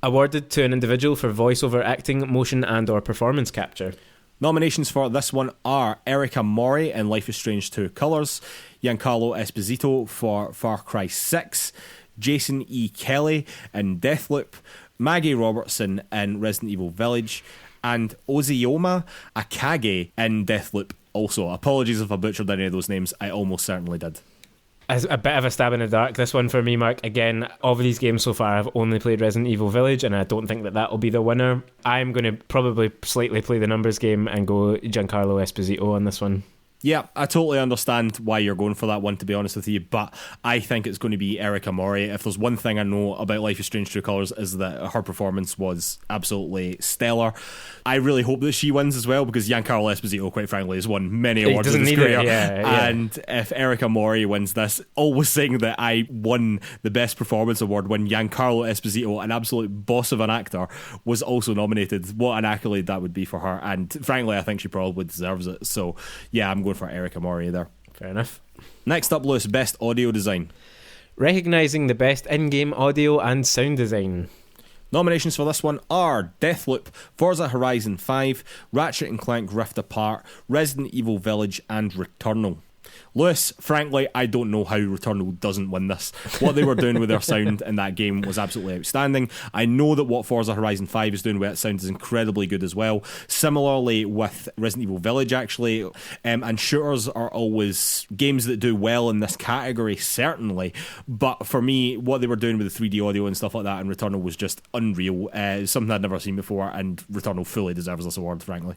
Awarded to an individual for voiceover acting, motion and or performance capture. Nominations for this one are Erica Mori in Life is Strange 2 Colours, Giancarlo Esposito for Far Cry 6, Jason E. Kelly in Deathloop, Maggie Robertson in Resident Evil Village, and Ozioma Akage in Deathloop also. Apologies if I butchered any of those names, I almost certainly did. As a bit of a stab in the dark, this one for me, Mark. Again, of these games so far, I've only played Resident Evil Village, and I don't think that will be the winner. I'm going to probably slightly play the numbers game and go Giancarlo Esposito on this one. Yeah, I totally understand why you're going for that one, to be honest with you, but I think it's going to be Erica Mori. If there's one thing I know about Life is Strange True Colours is that her performance was absolutely stellar. I really hope that she wins as well, because Giancarlo Esposito, quite frankly, has won many awards in his career. And if Erica Mori wins this, always saying that I won the Best Performance Award when Giancarlo Esposito, an absolute boss of an actor, was also nominated. What an accolade that would be for her, and frankly, I think she probably deserves it. So yeah, I'm going for Erica Mori there. Fair enough. Next up, Lewis, Best Audio Design. Recognising the best in-game audio and sound design. Nominations for this one are Deathloop, Forza Horizon 5, Ratchet & Clank Rift Apart, Resident Evil Village, and Returnal. Lewis, frankly, I don't know how Returnal doesn't win this. What they were doing with their sound in that game was absolutely outstanding. I know that what Forza Horizon 5 is doing with its sound is incredibly good as well. Similarly with Resident Evil Village, actually. And shooters are always games that do well in this category, certainly. But for me, what they were doing with the 3D audio and stuff like that in Returnal was just unreal. Something I'd never seen before, and Returnal fully deserves this award, frankly.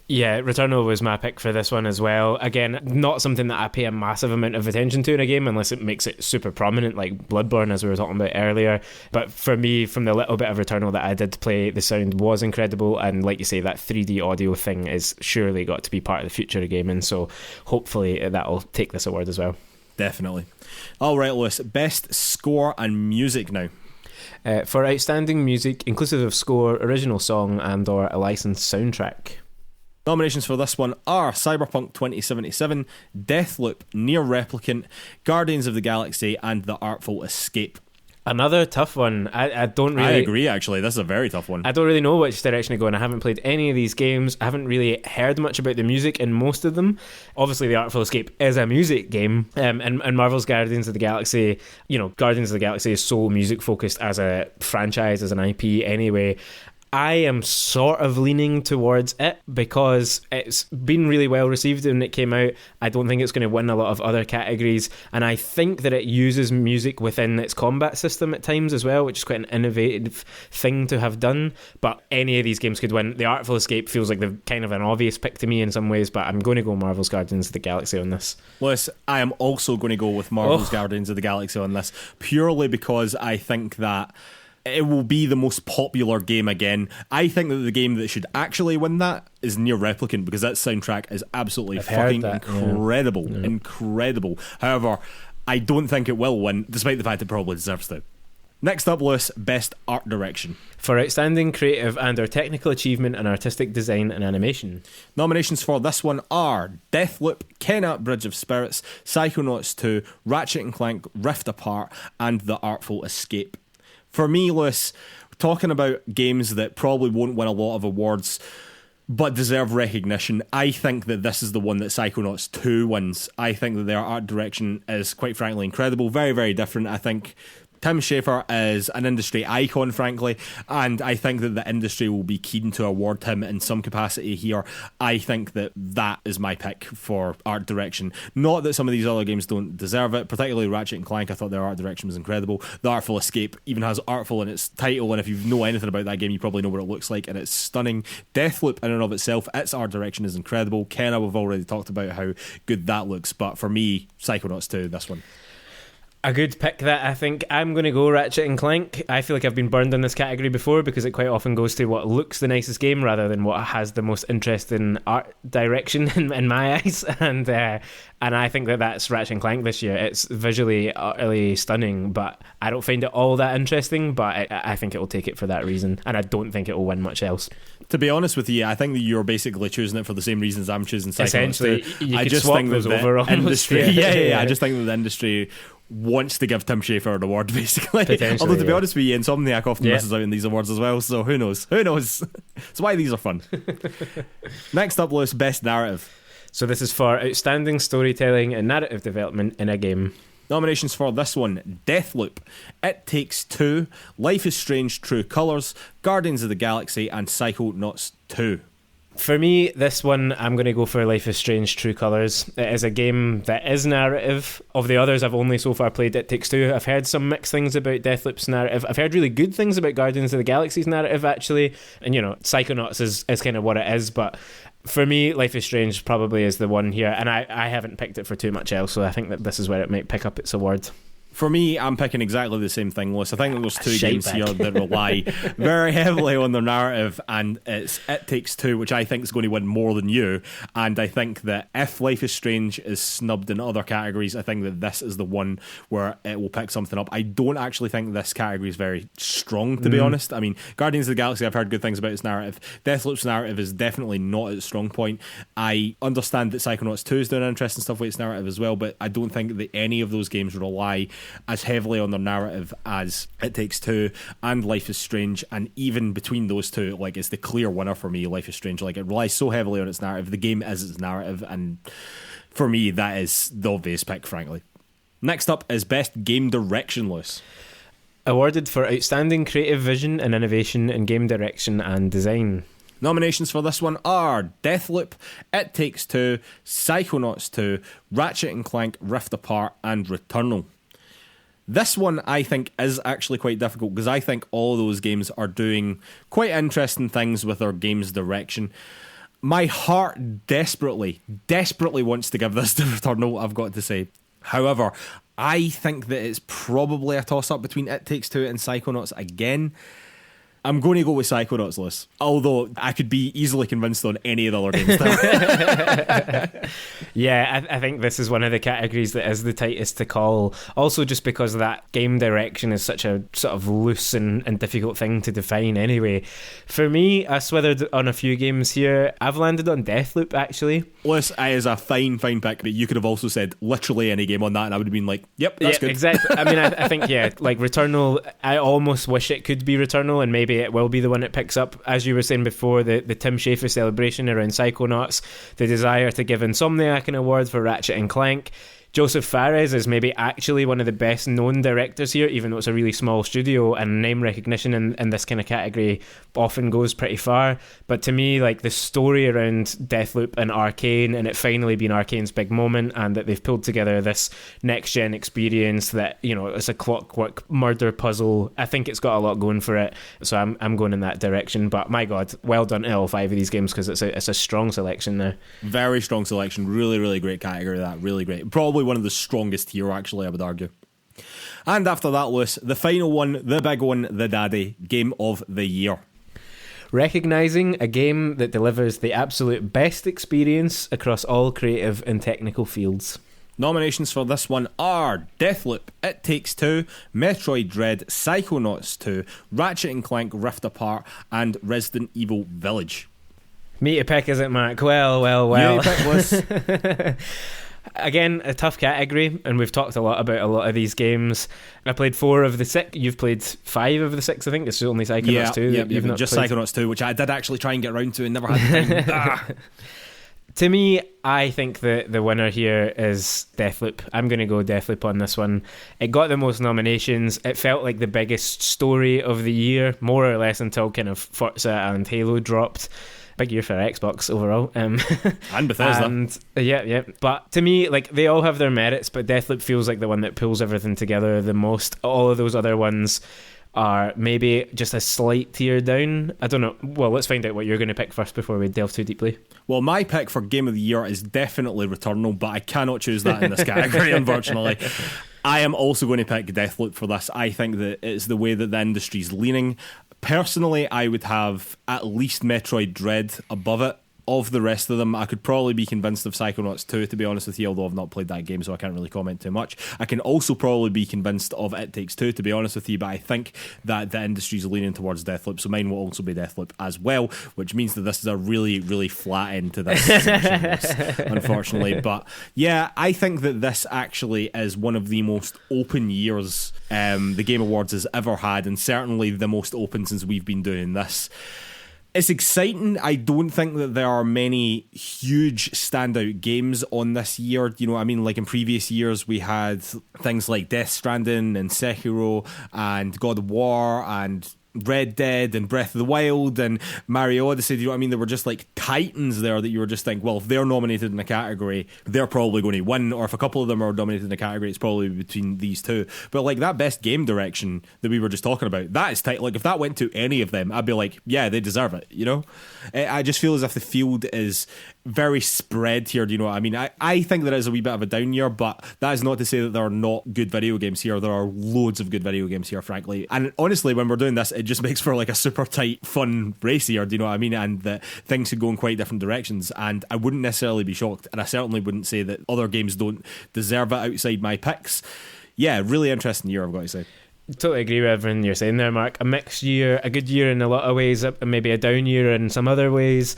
Yeah, Returnal was my pick for this one as well. Again, not something that I pay a massive amount of attention to in a game unless it makes it super prominent, like Bloodborne, as we were talking about earlier. But for me, from the little bit of Returnal that I did play, the sound was incredible. And like you say, that 3D audio thing is surely got to be part of the future of gaming. So hopefully that'll take this award as well. Definitely. All right, Lewis, best score and music now. For outstanding music, inclusive of score, original song, and or a licensed soundtrack. Nominations for this one are Cyberpunk 2077, Deathloop, Near Replicant, Guardians of the Galaxy, and The Artful Escape. Another tough one. I don't really... I agree, actually. This is a very tough one. I don't really know which direction to go, and I haven't played any of these games. I haven't really heard much about the music in most of them. Obviously, The Artful Escape is a music game, and Marvel's Guardians of the Galaxy, Guardians of the Galaxy is so music-focused as a franchise, as an IP anyway. I am sort of leaning towards it because it's been really well received when it came out. I don't think it's going to win a lot of other categories, and I think that it uses music within its combat system at times as well, which is quite an innovative thing to have done. But any of these games could win. The Artful Escape feels like the kind of an obvious pick to me in some ways, but I'm going to go Marvel's Guardians of the Galaxy on this. Lewis, I am also going to go with Marvel's Guardians of the Galaxy on this, purely because I think that it will be the most popular game again. I think that the game that should actually win that is Near Replicant, because that soundtrack is absolutely fucking incredible. Yeah. Incredible. However, I don't think it will win, despite the fact it probably deserves to. Next up, Lewis, best art direction. For outstanding creative and or technical achievement in artistic design and animation. Nominations for this one are Deathloop, Kena, Bridge of Spirits, Psychonauts 2, Ratchet & Clank, Rift Apart, and The Artful Escape. For me, Lewis, talking about games that probably won't win a lot of awards but deserve recognition, I think that this is the one that Psychonauts 2 wins. I think that their art direction is, quite frankly, incredible. Very, very different. I think Tim Schafer is an industry icon, frankly, and I think that the industry will be keen to award him in some capacity here. I think that that is my pick for art direction. Not that some of these other games don't deserve it, particularly Ratchet & Clank. I thought their art direction was incredible. The Artful Escape even has artful in its title, and if you know anything about that game, you probably know what it looks like, and it's stunning. Deathloop, in and of itself, its art direction is incredible. Kena, we've already talked about how good that looks, but for me, Psychonauts 2, this one. A good pick that I think. I'm going to go Ratchet & Clank. I feel like I've been burned in this category before because it quite often goes to what looks the nicest game rather than what has the most interesting art direction in my eyes. And I think that that's Ratchet & Clank this year. It's visually utterly stunning, but I don't find it all that interesting, but I think it will take it for that reason. And I don't think it will win much else. To be honest with you, I think that you're basically choosing it for the same reasons I'm choosing Psychonauts. Essentially, you I could just swap think those that over the industry, almost. I just think that the industry wants to give Tim Schafer an award, basically. Although, to be honest with you, Insomniac often misses out in these awards as well, so who knows? Who knows? That's why these are fun. Next up, Lewis, best narrative. So this is for outstanding storytelling and narrative development in a game. Nominations for this one: Deathloop, It Takes Two, Life is Strange True Colours, Guardians of the Galaxy, and Psychonauts 2. For me, this one, I'm going to go for Life is Strange True Colours. It is a game that is narrative. Of the others, I've only so far played It Takes Two. I've heard some mixed things about Deathloop's narrative. I've heard really good things about Guardians of the Galaxy's narrative, actually. And, Psychonauts is kind of what it is, but for me, Life is Strange probably is the one here, and I haven't picked it for too much else, so I think that this is where it might pick up its award. For me, I'm picking exactly the same thing, Lewis. I think there's two games here that rely very heavily on their narrative, and it's It Takes Two, which I think is going to win more than you. And I think that if Life is Strange is snubbed in other categories, I think that this is the one where it will pick something up. I don't actually think this category is very strong, to be honest. I mean, Guardians of the Galaxy, I've heard good things about its narrative. Deathloop's narrative is definitely not its strong point. I understand that Psychonauts 2 is doing interesting stuff with its narrative as well, but I don't think that any of those games rely as heavily on their narrative as It Takes Two and Life is Strange. And even between those two, it's the clear winner for me, Life is Strange. It relies so heavily on its narrative. The game is its narrative, and For me, that is the obvious pick, frankly. Next up is Best Game Direction, Lewis. Awarded for outstanding creative vision and innovation in game direction and design. Nominations for this one are Deathloop, It Takes Two, Psychonauts 2, Ratchet & Clank Rift Apart, and Returnal. This one I think is actually quite difficult because I think all of those games are doing quite interesting things with their game's direction. My heart desperately wants to give this to Returnal, I've got to say. However, I think that it's probably a toss-up between It Takes Two and Psychonauts again. I'm going to go with Psychonauts, Lewis. Although I could be easily convinced on any of the other games now. Yeah, I think this is one of the categories that is the tightest to call. Also just because that game direction is such a sort of loose and difficult thing to define anyway. For me, I swithered on a few games here. I've landed on Deathloop, actually. Lewis, it is a fine pick, but you could have also said literally any game on that and I would have been like, yep, that's good. Exactly. I mean, I think, like Returnal, I almost wish it could be Returnal and maybe it will be the one it picks up. As you were saying before, the Tim Schafer celebration around Psychonauts, the desire to give Insomniac an award for Ratchet & Clank. Joseph Fares is maybe actually one of the best known directors here, even though it's a really small studio, and name recognition in this kind of category often goes pretty far. But to me, like the story around Deathloop and Arcane, and it finally being Arcane's big moment, and that they've pulled together this next gen experience that, you know, it's a clockwork murder puzzle. I think it's got a lot going for it, so I'm going in that direction. But my God, well done to all 5 of these games because it's a strong selection there. Very strong selection. Really, really great category. That really great. Probably one of the strongest here, actually, I would argue. And after that, Lewis, the final one, the big one, the daddy, Game of the Year. Recognising a game that delivers the absolute best experience across all creative and technical fields. Nominations for this one are Deathloop, It Takes Two, Metroid Dread, Psychonauts 2, Ratchet & Clank Rift Apart, and Resident Evil Village. Me to pick, is it, Mark? Well. You pick, Lewis. Again, a tough category, and we've talked a lot about a lot of these games. I played 4 of the 6. You've played 5 of the 6, I think. It's only Psychonauts 2. Yeah, you've not just played. Psychonauts 2, which I did actually try and get around to and never had time. To me, I think the winner here is Deathloop. I'm going to go Deathloop on this one. It got the most nominations. It felt like the biggest story of the year, more or less, until kind of Forza and Halo dropped. Big year for Xbox overall. And Bethesda. And yeah. But to me, like, they all have their merits, but Deathloop feels like the one that pulls everything together the most. All of those other ones are maybe just a slight tier down. I don't know. Well, let's find out what you're going to pick first before we delve too deeply. Well, my pick for Game of the Year is definitely Returnal, but I cannot choose that in this category, unfortunately. I am also going to pick Deathloop for this. I think that it's the way that the industry's leaning. Personally, I would have at least Metroid Dread above it. Of the rest of them, I could probably be convinced of Psychonauts 2, to be honest with you, although I've not played that game, so I can't really comment too much. I can also probably be convinced of It Takes Two, to be honest with you, but I think that the industry's leaning towards Deathloop, so mine will also be Deathloop as well, which means that this is a really, really flat end to this section list, unfortunately. But yeah, I think that this actually is one of the most open years the Game Awards has ever had, and certainly the most open since we've been doing this. It's exciting. I don't think that there are many huge standout games on this year. You know what I mean? Like in previous years, we had things like Death Stranding and Sekiro and God of War and Red Dead and Breath of the Wild and Mario Odyssey. Do you know what I mean? There were just like titans there that you were just thinking, well, if they're nominated in a category, they're probably going to win. Or if a couple of them are nominated in a category, it's probably between these two. But like that best game direction that we were just talking about, that is tight. Like if that went to any of them, I'd be like, yeah, they deserve it, you know? I just feel as if the field is very spread here. Do you know what I mean? I think there is a wee bit of a down year, but that is not to say that there are not good video games here. There are loads of good video games here, frankly. And honestly, when we're doing this, it just makes for like a super tight, fun race here. Do you know what I mean? And that things could go in quite different directions. And I wouldn't necessarily be shocked. And I certainly wouldn't say that other games don't deserve it outside my picks. Yeah, really interesting year, I've got to say. Totally agree with everything you're saying there, Mark. A mixed year, a good year in a lot of ways, maybe a down year in some other ways.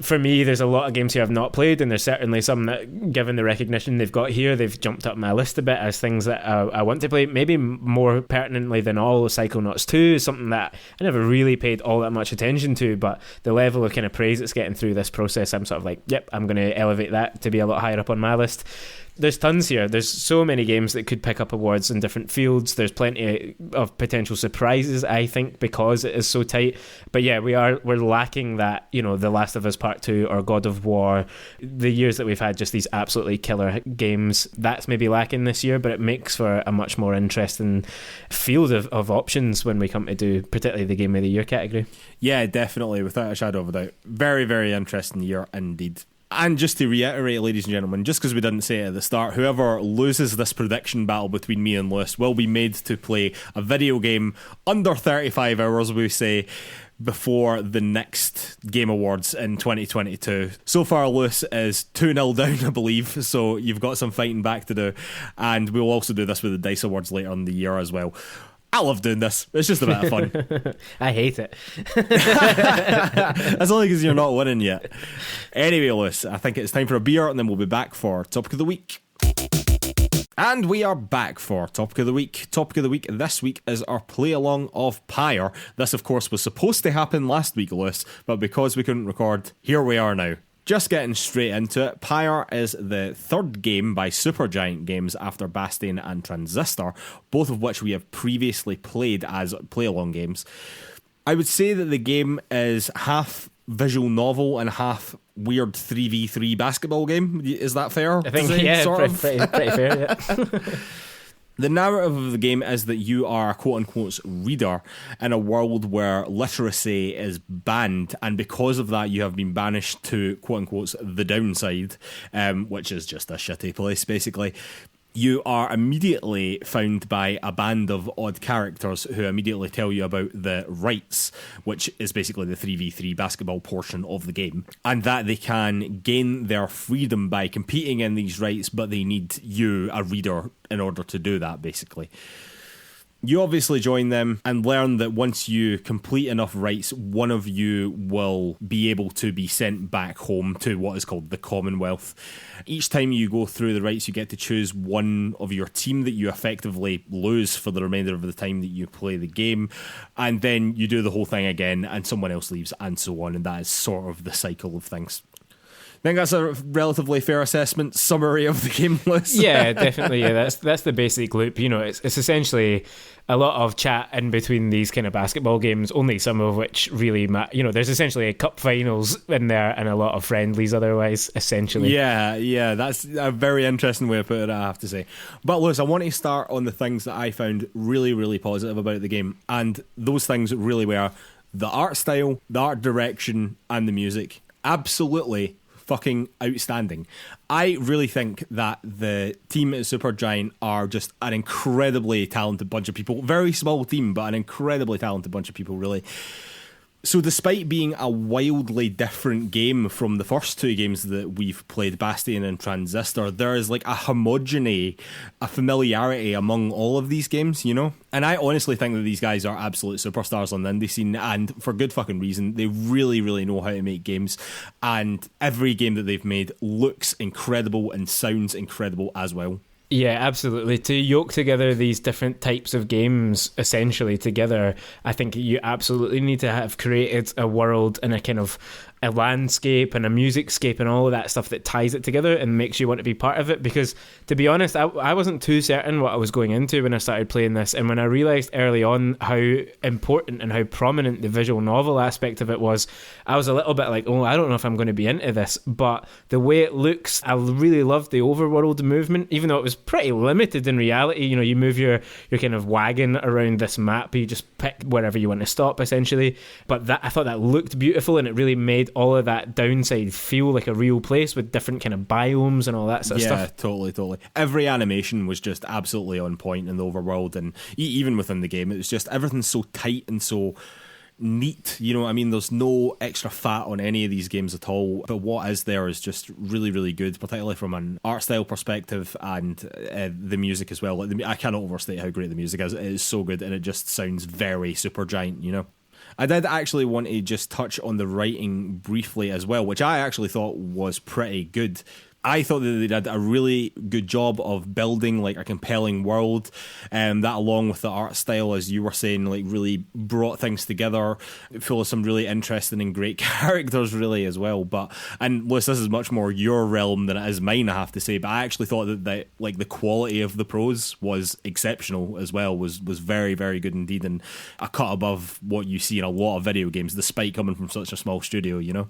for me, there's a lot of games here I've not played, and there's certainly some that, given the recognition they've got here, they've jumped up my list a bit as things that I want to play. Maybe more pertinently than all, Psychonauts 2 is something that I never really paid all that much attention to, but the level of kind of praise it's getting through this process, I'm sort of like, yep, I'm going to elevate that to be a lot higher up on my list. There's tons here. There's so many games that could pick up awards in different fields. There's plenty of potential surprises, I think, because it is so tight. But yeah, we're lacking that, The Last of Us Part 2 or God of War. The years that we've had just these absolutely killer games, that's maybe lacking this year, but it makes for a much more interesting field of options when we come to do particularly the Game of the Year category. Yeah, definitely, without a shadow of a doubt. Very, very interesting year indeed. And just to reiterate, ladies and gentlemen, just because we didn't say it at the start, whoever loses this prediction battle between me and Lewis will be made to play a video game under 35 hours, we say, before the next Game Awards in 2022. So far, Lewis is 2-0 down, I believe, so you've got some fighting back to do. And we'll also do this with the DICE Awards later in the year as well. I love doing this. It's just a bit of fun. I hate it. That's only because you're not winning yet. Anyway, Lewis, I think it's time for a beer, and then we'll be back for Topic of the Week. And we are back for Topic of the Week. Topic of the Week this week is our play-along of Pyre. This, of course, was supposed to happen last week, Lewis, but because we couldn't record, here we are now. Just getting straight into it, Pyre is the third game by Supergiant Games after Bastion and Transistor, both of which we have previously played as play-along games. I would say that the game is half visual novel and half weird 3v3 basketball game. Is that fair? I think, yeah, pretty fair, yeah. The narrative of the game is that you are a quote-unquote reader in a world where literacy is banned, and because of that you have been banished to quote-unquote the downside, which is just a shitty place basically. You are immediately found by a band of odd characters who immediately tell you about the rights, which is basically the 3v3 basketball portion of the game, and that they can gain their freedom by competing in these rights, but they need you, a reader, in order to do that, basically. You obviously join them and learn that once you complete enough rights, one of you will be able to be sent back home to what is called the Commonwealth. Each time you go through the rights, you get to choose one of your team that you effectively lose for the remainder of the time that you play the game. And then you do the whole thing again and someone else leaves and so on. And that is sort of the cycle of things. I think that's a relatively fair assessment, summary of the game list. Yeah, definitely. Yeah, that's the basic loop. It's essentially a lot of chat in between these kind of basketball games, only some of which really matter. There's essentially a cup finals in there and a lot of friendlies otherwise, essentially. Yeah, that's a very interesting way to put it, I have to say. But Lewis, I want to start on the things that I found really, really positive about the game. And those things really were the art style, the art direction, and the music. Absolutely fucking outstanding. I really think that the team at Supergiant are just an incredibly talented bunch of people. Very small team, but an incredibly talented bunch of people, really. So despite being a wildly different game from the first two games that we've played, Bastion and Transistor, there is like a homogeny, a familiarity among all of these games, And I honestly think that these guys are absolute superstars on the indie scene, and for good fucking reason. They really, really know how to make games, and every game that they've made looks incredible and sounds incredible as well. Yeah, absolutely. To yoke together these different types of games essentially together, I think you absolutely need to have created a world and a kind of a landscape and a musicscape and all of that stuff that ties it together and makes you want to be part of it. Because to be honest, I wasn't too certain what I was going into when I started playing this, and when I realised early on how important and how prominent the visual novel aspect of it was, I was a little bit like, I don't know if I'm going to be into this. But the way it looks, I really loved the overworld movement, even though it was pretty limited in reality. You move your kind of wagon around this map, you just pick wherever you want to stop essentially. But I thought that looked beautiful, and it really made all of that downside feel like a real place with different kind of biomes and all that sort of stuff. Yeah, totally. Every animation was just absolutely on point in the overworld, and even within the game, it was just everything's so tight and so neat. There's no extra fat on any of these games at all, but what is there is just really, really good, particularly from an art style perspective, and the music as well. I cannot overstate how great the music is. It is so good, and it just sounds very Supergiant, I did actually want to just touch on the writing briefly as well, which I actually thought was pretty good. I thought that they did a really good job of building like a compelling world, and that along with the art style, as you were saying, like really brought things together, full of some really interesting and great characters really as well. And Lewis, this is much more your realm than it is mine, I have to say, but I actually thought that like the quality of the prose was exceptional as well, was very, very good indeed, and a cut above what you see in a lot of video games, despite coming from such a small studio, you know?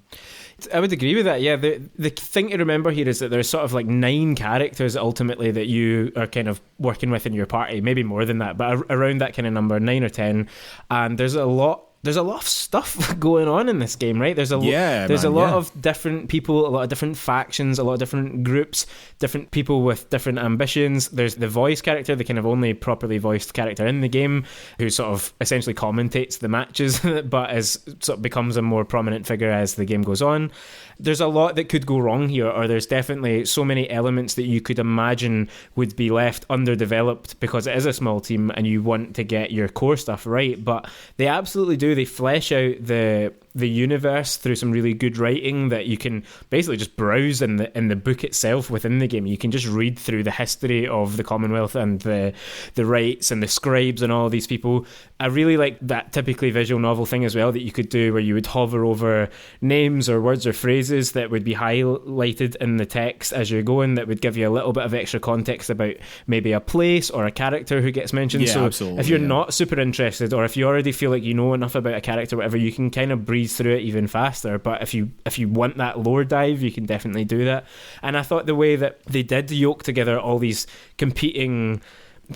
I would agree with that, yeah. The thing to remember here is that there's sort of like 9 characters ultimately that you are kind of working with in your party, maybe more than that, but around that kind of number, 9 or 10, and there's a lot of stuff going on in this game, right? There's a lot of different people, a lot of different factions, a lot of different groups, different people with different ambitions. There's the voice character, the kind of only properly voiced character in the game, who sort of essentially commentates the matches, but becomes a more prominent figure as the game goes on. There's a lot that could go wrong here, or there's definitely so many elements that you could imagine would be left underdeveloped because it is a small team and you want to get your core stuff right, but they absolutely do. They flesh out the universe through some really good writing that you can basically just browse in the book itself within the game. You can just read through the history of the Commonwealth and the rights and the scribes and all these people. I really like that typically visual novel thing as well that you could do, where you would hover over names or words or phrases that would be highlighted in the text as you're going, that would give you a little bit of extra context about maybe a place or a character who gets mentioned. Yeah, so absolutely, if you're not super interested, or if you already feel like you know enough about a character or whatever, you can kind of breeze through it even faster. But if you want that lore dive, you can definitely do that. And I thought the way that they did yoke together all these competing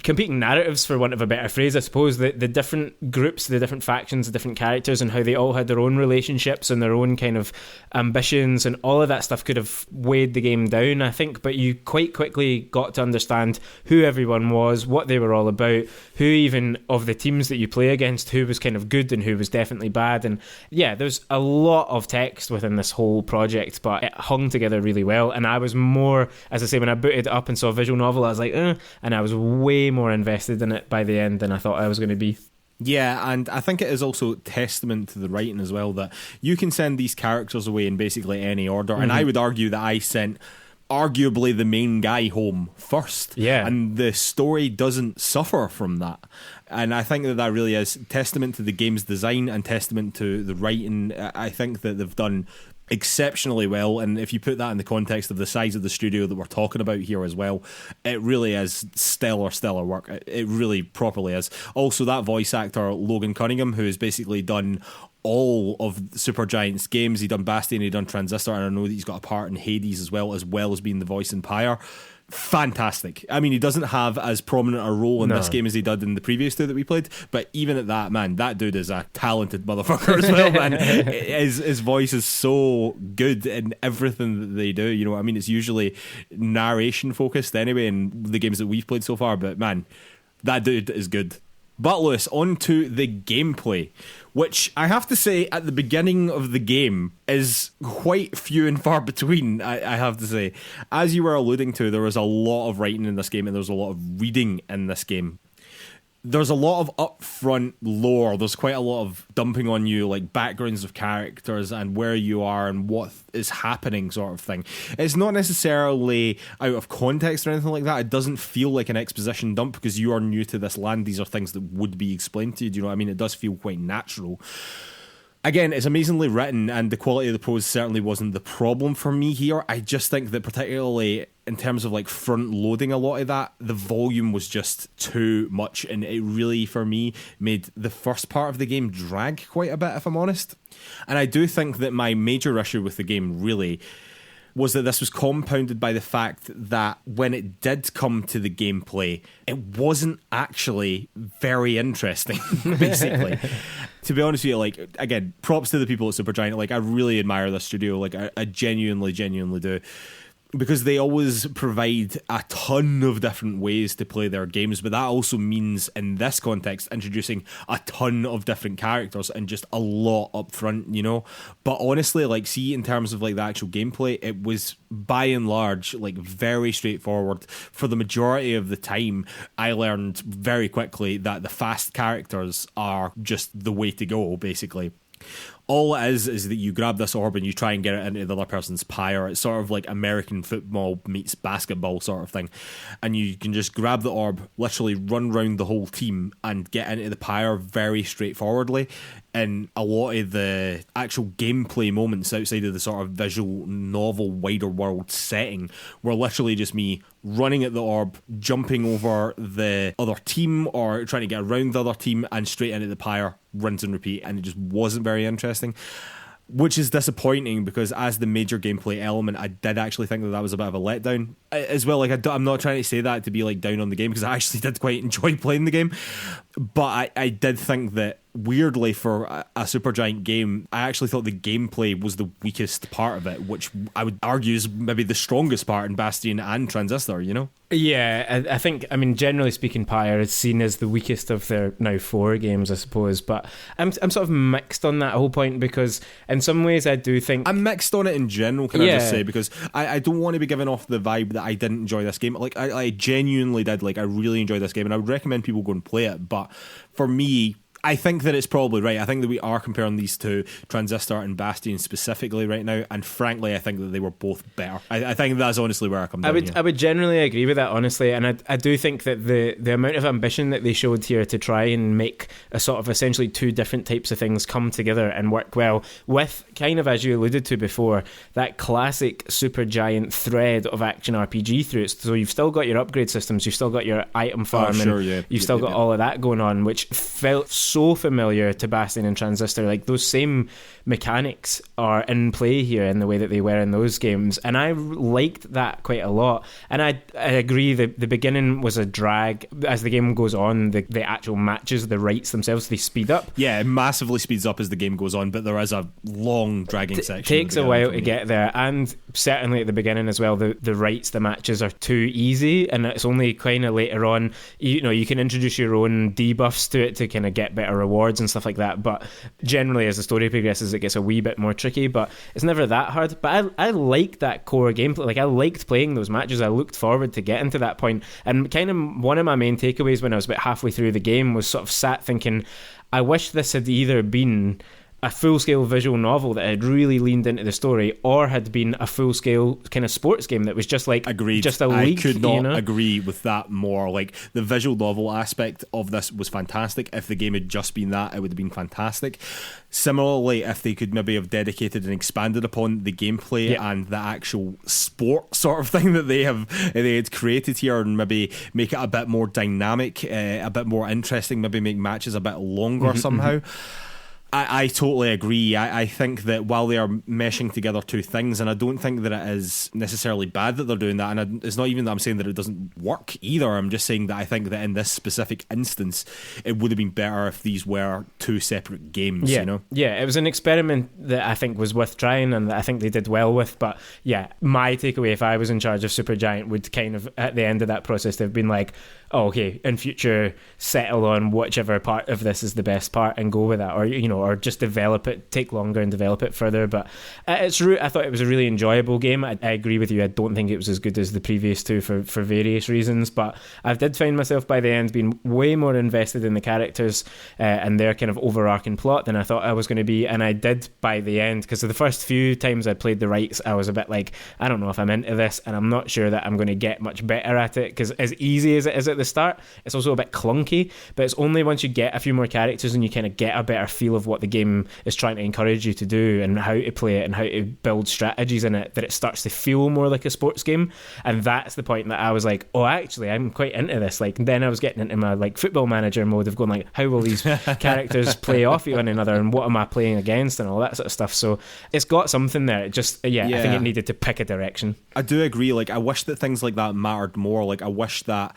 narratives, for want of a better phrase, I suppose, the different groups, the different factions, the different characters, and how they all had their own relationships and their own kind of ambitions, and all of that stuff could have weighed the game down, I think, but you quite quickly got to understand who everyone was, what they were all about, who even of the teams that you play against, who was kind of good and who was definitely bad. And yeah, there's a lot of text within this whole project, but it hung together really well. And I was more, as I say, when I booted it up and saw a visual novel, I was like, and I was way more invested in it by the end than I thought I was going to be. Yeah, and I think it is also testament to the writing as well that you can send these characters away in basically any order, and I would argue that I sent arguably the main guy home first, and the story doesn't suffer from that. And I think that really is testament to the game's design and testament to the writing. I think that they've done exceptionally well, and if you put that in the context of the size of the studio that we're talking about here as well, it really is stellar work. It really properly is. Also, that voice actor Logan Cunningham, who has basically done all of Supergiant's games, he done Bastion, he done Transistor, and I know that he's got a part in Hades as well as being the voice in Pyre. Fantastic. I mean, he doesn't have as prominent a role in this game as he did in the previous 2 that we played, but even at that, man, that dude is a talented motherfucker as well, man. His voice is so good in everything that they do, you know what I mean? It's usually narration focused anyway in the games that we've played so far, but man, that dude is good. But Lewis, on to the gameplay, which I have to say at the beginning of the game is quite few and far between, I have to say. As you were alluding to, there was a lot of writing in this game and there was a lot of reading in this game. There's a lot of upfront lore. There's quite a lot of dumping on you, like backgrounds of characters and where you are and what is happening sort of thing. It's not necessarily out of context or anything like that. It doesn't feel like an exposition dump because you are new to this land. These are things that would be explained to you. Do you know what I mean? It does feel quite natural. Again, it's amazingly written, and the quality of the prose certainly wasn't the problem for me here. I just think that particularly in terms of like front loading a lot of that, the volume was just too much, and it really, for me, made the first part of the game drag quite a bit, if I'm honest. And I do think that my major issue with the game really was that this was compounded by the fact that when it did come to the gameplay, it wasn't actually very interesting, basically. To be honest with you, like, again, props to the people at Supergiant. Like, I really admire this studio. Like, I genuinely do. because they always provide a ton of different ways to play their games, but that also means in this context introducing a ton of different characters and just a lot up front, you know. But honestly, like, see, in terms of like the actual gameplay, it was by and large like very straightforward. For the majority of the time, I learned very quickly that the fast characters are just the way to go, basically. All it is that you grab this orb and you try and get it into the other person's pyre. It's sort of like American football meets basketball sort of thing. And you can just grab the orb, literally run round the whole team and get into the pyre very straightforwardly. And a lot of the actual gameplay moments outside of the sort of visual novel wider world setting were literally just me running at the orb, jumping over the other team or trying to get around the other team and straight into the pyre, rinse and repeat. And it just wasn't very interesting, which is disappointing because as the major gameplay element, I did actually think that was a bit of a letdown as well. Like, I'm not trying to say that to be like down on the game, because I actually did quite enjoy playing the game, but I did think that weirdly for a Supergiant game, I actually thought the gameplay was the weakest part of it, which I would argue is maybe the strongest part in Bastion and Transistor, you know? Yeah, I think, I mean, generally speaking, Pyre is seen as the weakest of their now 4 games, I suppose, but I'm sort of mixed on that whole point, because in some ways I do think... I'm mixed on it in general, can I just say, because I don't want to be giving off the vibe that I didn't enjoy this game. Like, I genuinely did. Like, I really enjoyed this game, and I would recommend people go and play it, but for me, I think that it's probably right. I think that we are comparing these two, Transistor and Bastion specifically right now, and frankly I think that they were both better. I think that's honestly where I come down. I would generally agree with that, honestly, and I do think that the amount of ambition that they showed here to try and make a sort of essentially 2 different types of things come together and work well with, kind of as you alluded to before, that classic Supergiant thread of action RPG through it. So you've still got your upgrade systems, you've still got your item farm, you've still got all of that going on, which felt so familiar to Bastion and Transistor. Like, those same mechanics are in play here in the way that they were in those games, and I liked that quite a lot. And I agree that the beginning was a drag. As the game goes on, the actual matches, the rights themselves, they speed up. Yeah, it massively speeds up as the game goes on, but there is a long dragging section. It takes a while to get there, and certainly at the beginning as well, the rights, the matches are too easy, and it's only kind of later on, you know, you can introduce your own debuffs to it to kind of get better rewards and stuff like that, but generally as the story progresses it gets a wee bit more tricky, but it's never that hard. But I liked that core gameplay. Like, I liked playing those matches. I looked forward to getting to that point, and kind of one of my main takeaways when I was about halfway through the game was sort of sat thinking, I wish this had either been a full-scale visual novel that had really leaned into the story, or had been a full-scale kind of sports game that was just like just a league. I could not agree with that more. Like, the visual novel aspect of this was fantastic. If the game had just been that, it would have been fantastic. Similarly, if they could maybe have dedicated and expanded upon the gameplay and the actual sport sort of thing that they had created here, and maybe make it a bit more dynamic, a bit more interesting, maybe make matches a bit longer somehow. I totally agree. I think that while they are meshing together 2 things, and I don't think that it is necessarily bad that they're doing that, and it's not even that I'm saying that it doesn't work either. I'm just saying that I think that in this specific instance, it would have been better if these were 2 separate games, you know? Yeah, it was an experiment that I think was worth trying, and that I think they did well with. But yeah, my takeaway, if I was in charge of Supergiant, would kind of, at the end of that process, they've been like, oh, okay, in future, settle on whichever part of this is the best part and go with that, or, you know, or just develop it, take longer and develop it further. But I thought it was a really enjoyable game. I agree with you. I don't think it was as good as the previous 2 for various reasons, but I did find myself by the end being way more invested in the characters and their kind of overarching plot than I thought I was going to be. And I did by the end, because the first few times I played the rights, I was a bit like, I don't know if I'm into this, and I'm not sure that I'm going to get much better at it, because as easy as it is at the start, it's also a bit clunky. But it's only once you get a few more characters and you kind of get a better feel of what the game is trying to encourage you to do and how to play it and how to build strategies in it, that it starts to feel more like a sports game. And that's the point that I was like, oh, actually I'm quite into this. Like, then I was getting into my like football manager mode of going like, how will these characters play off one another, and what am I playing against, and all that sort of stuff. So it's got something there. It just I think it needed to pick a direction. I do agree. Like, I wish that things like that mattered more. Like, I wish that,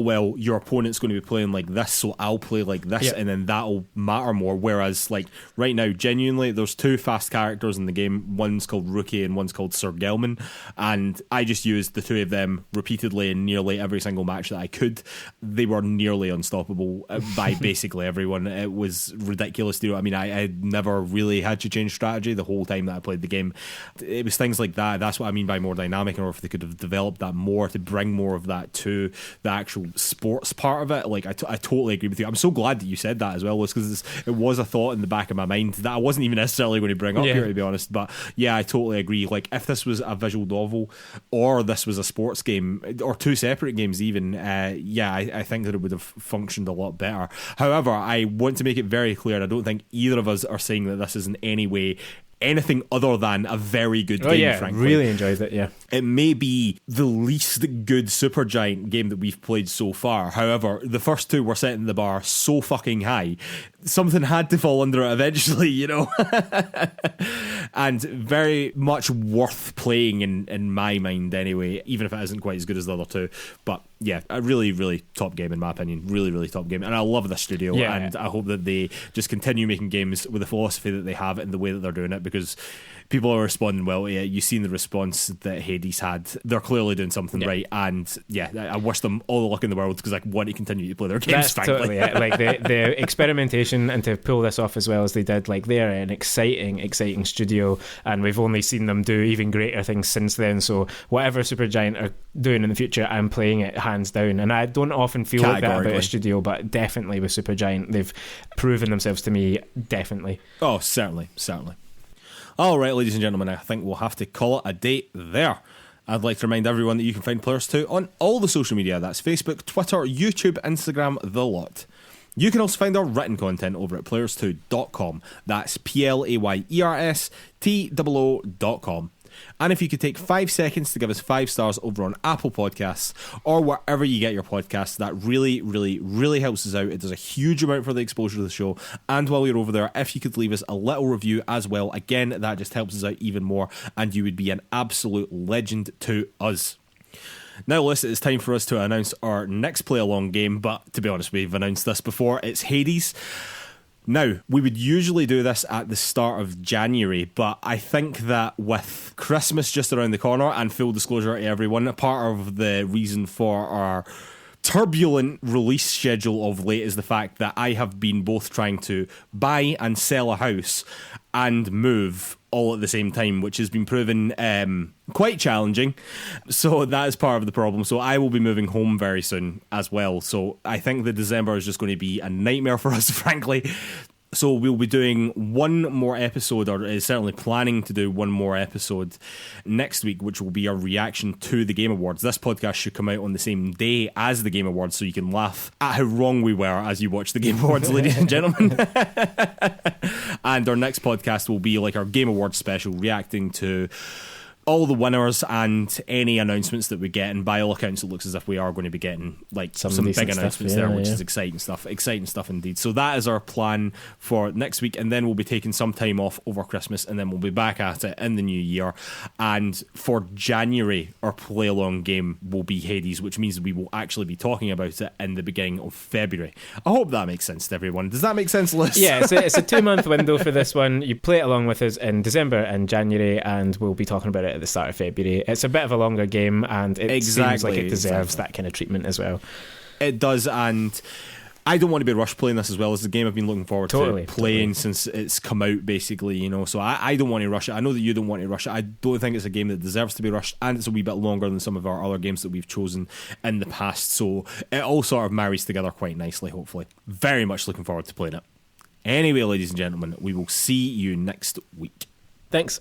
well, your opponent's going to be playing like this, so I'll play like this, and then that'll matter more. Whereas, like, right now, genuinely, there's two fast characters in the game. One's called Rookie and one's called Sir Gelman, and I just used the two of them repeatedly in nearly every single match that I could. They were nearly unstoppable by basically everyone. It was ridiculous. I mean, I never really had to change strategy the whole time that I played the game. It was things like that. That's what I mean by more dynamic, or if they could have developed that more to bring more of that to the actual sports part of it. Like, I totally agree with you. I'm so glad that you said that as well, because it was a thought in the back of my mind that I wasn't even necessarily going to bring up here, to be honest. But yeah, I totally agree. Like, if this was a visual novel or this was a sports game, or two separate games even, I think that it would have functioned a lot better. However, I want to make it very clear, and I don't think either of us are saying that this is in any way anything other than a very good game, frankly. Really enjoyed it, It may be the least good Supergiant game that we've played so far. However, the first two were setting the bar so fucking high. Something had to fall under it eventually, you know? And very much worth playing in my mind anyway, even if it isn't quite as good as the other two. But yeah, a really, really top game in my opinion. Really, really top game. And I love this studio, and I hope that they just continue making games with the philosophy that they have and the way that they're doing it, because people are responding well. Yeah, you've seen the response that Hades had. They're clearly doing something right, and I wish them all the luck in the world, because I want to continue to play their games. That's totally it. Like the experimentation, and to pull this off as well as they did, like, they're an exciting studio, and we've only seen them do even greater things since then. So whatever Supergiant are doing in the future, I'm playing it hands down. And I don't often feel like that about a studio, but definitely with Supergiant, they've proven themselves to me, definitely. Oh, certainly. All right, ladies and gentlemen, I think we'll have to call it a day there. I'd like to remind everyone that you can find Players2 on all the social media. That's Facebook, Twitter, YouTube, Instagram, the lot. You can also find our written content over at PlayersToo.com. That's PLAYERSTOO.com. And if you could take 5 seconds to give us 5 stars over on Apple Podcasts or wherever you get your podcasts, that really, really, really helps us out. It does a huge amount for the exposure of the show. And while you're over there, if you could leave us a little review as well, again, that just helps us out even more, and you would be an absolute legend to us. Now, listen, it's time for us to announce our next play-along game, but to be honest, we've announced this before. It's Hades. Now, we would usually do this at the start of January, but I think that with Christmas just around the corner, and full disclosure to everyone, part of the reason for our turbulent release schedule of late is the fact that I have been both trying to buy and sell a house and move all at the same time, which has been proven quite challenging. So that is part of the problem. So I will be moving home very soon as well. So I think that December is just going to be a nightmare for us, frankly. So we'll be doing one more episode, or certainly planning to do one more episode next week, which will be our reaction to the Game Awards. This podcast should come out on the same day as the Game Awards, so you can laugh at how wrong we were as you watch the Game Awards, ladies and gentlemen. And our next podcast will be like our Game Awards special, reacting to all the winners and any announcements that we get, and by all accounts it looks as if we are going to be getting like some big announcements there, which is exciting stuff indeed. So that is our plan for next week, and then we'll be taking some time off over Christmas, and then we'll be back at it in the new year. And for January, our play along game will be Hades, which means we will actually be talking about it in the beginning of February. I hope that makes sense to everyone. Does that make sense, Liz? Yeah, it's a 2-month window for this one. You play it along with us in December and January, and we'll be talking about it at the start of February. It's a bit of a longer game, and it seems like it deserves that kind of treatment as well. It does, and I don't want to be rushed playing this as well. As the game I've been looking forward to playing since it's come out, basically, you know. So I don't want to rush it. I know that you don't want to rush it. I don't think it's a game that deserves to be rushed, and it's a wee bit longer than some of our other games that we've chosen in the past. So it all sort of marries together quite nicely, hopefully. Very much looking forward to playing it. Anyway, ladies and gentlemen, we will see you next week. Thanks.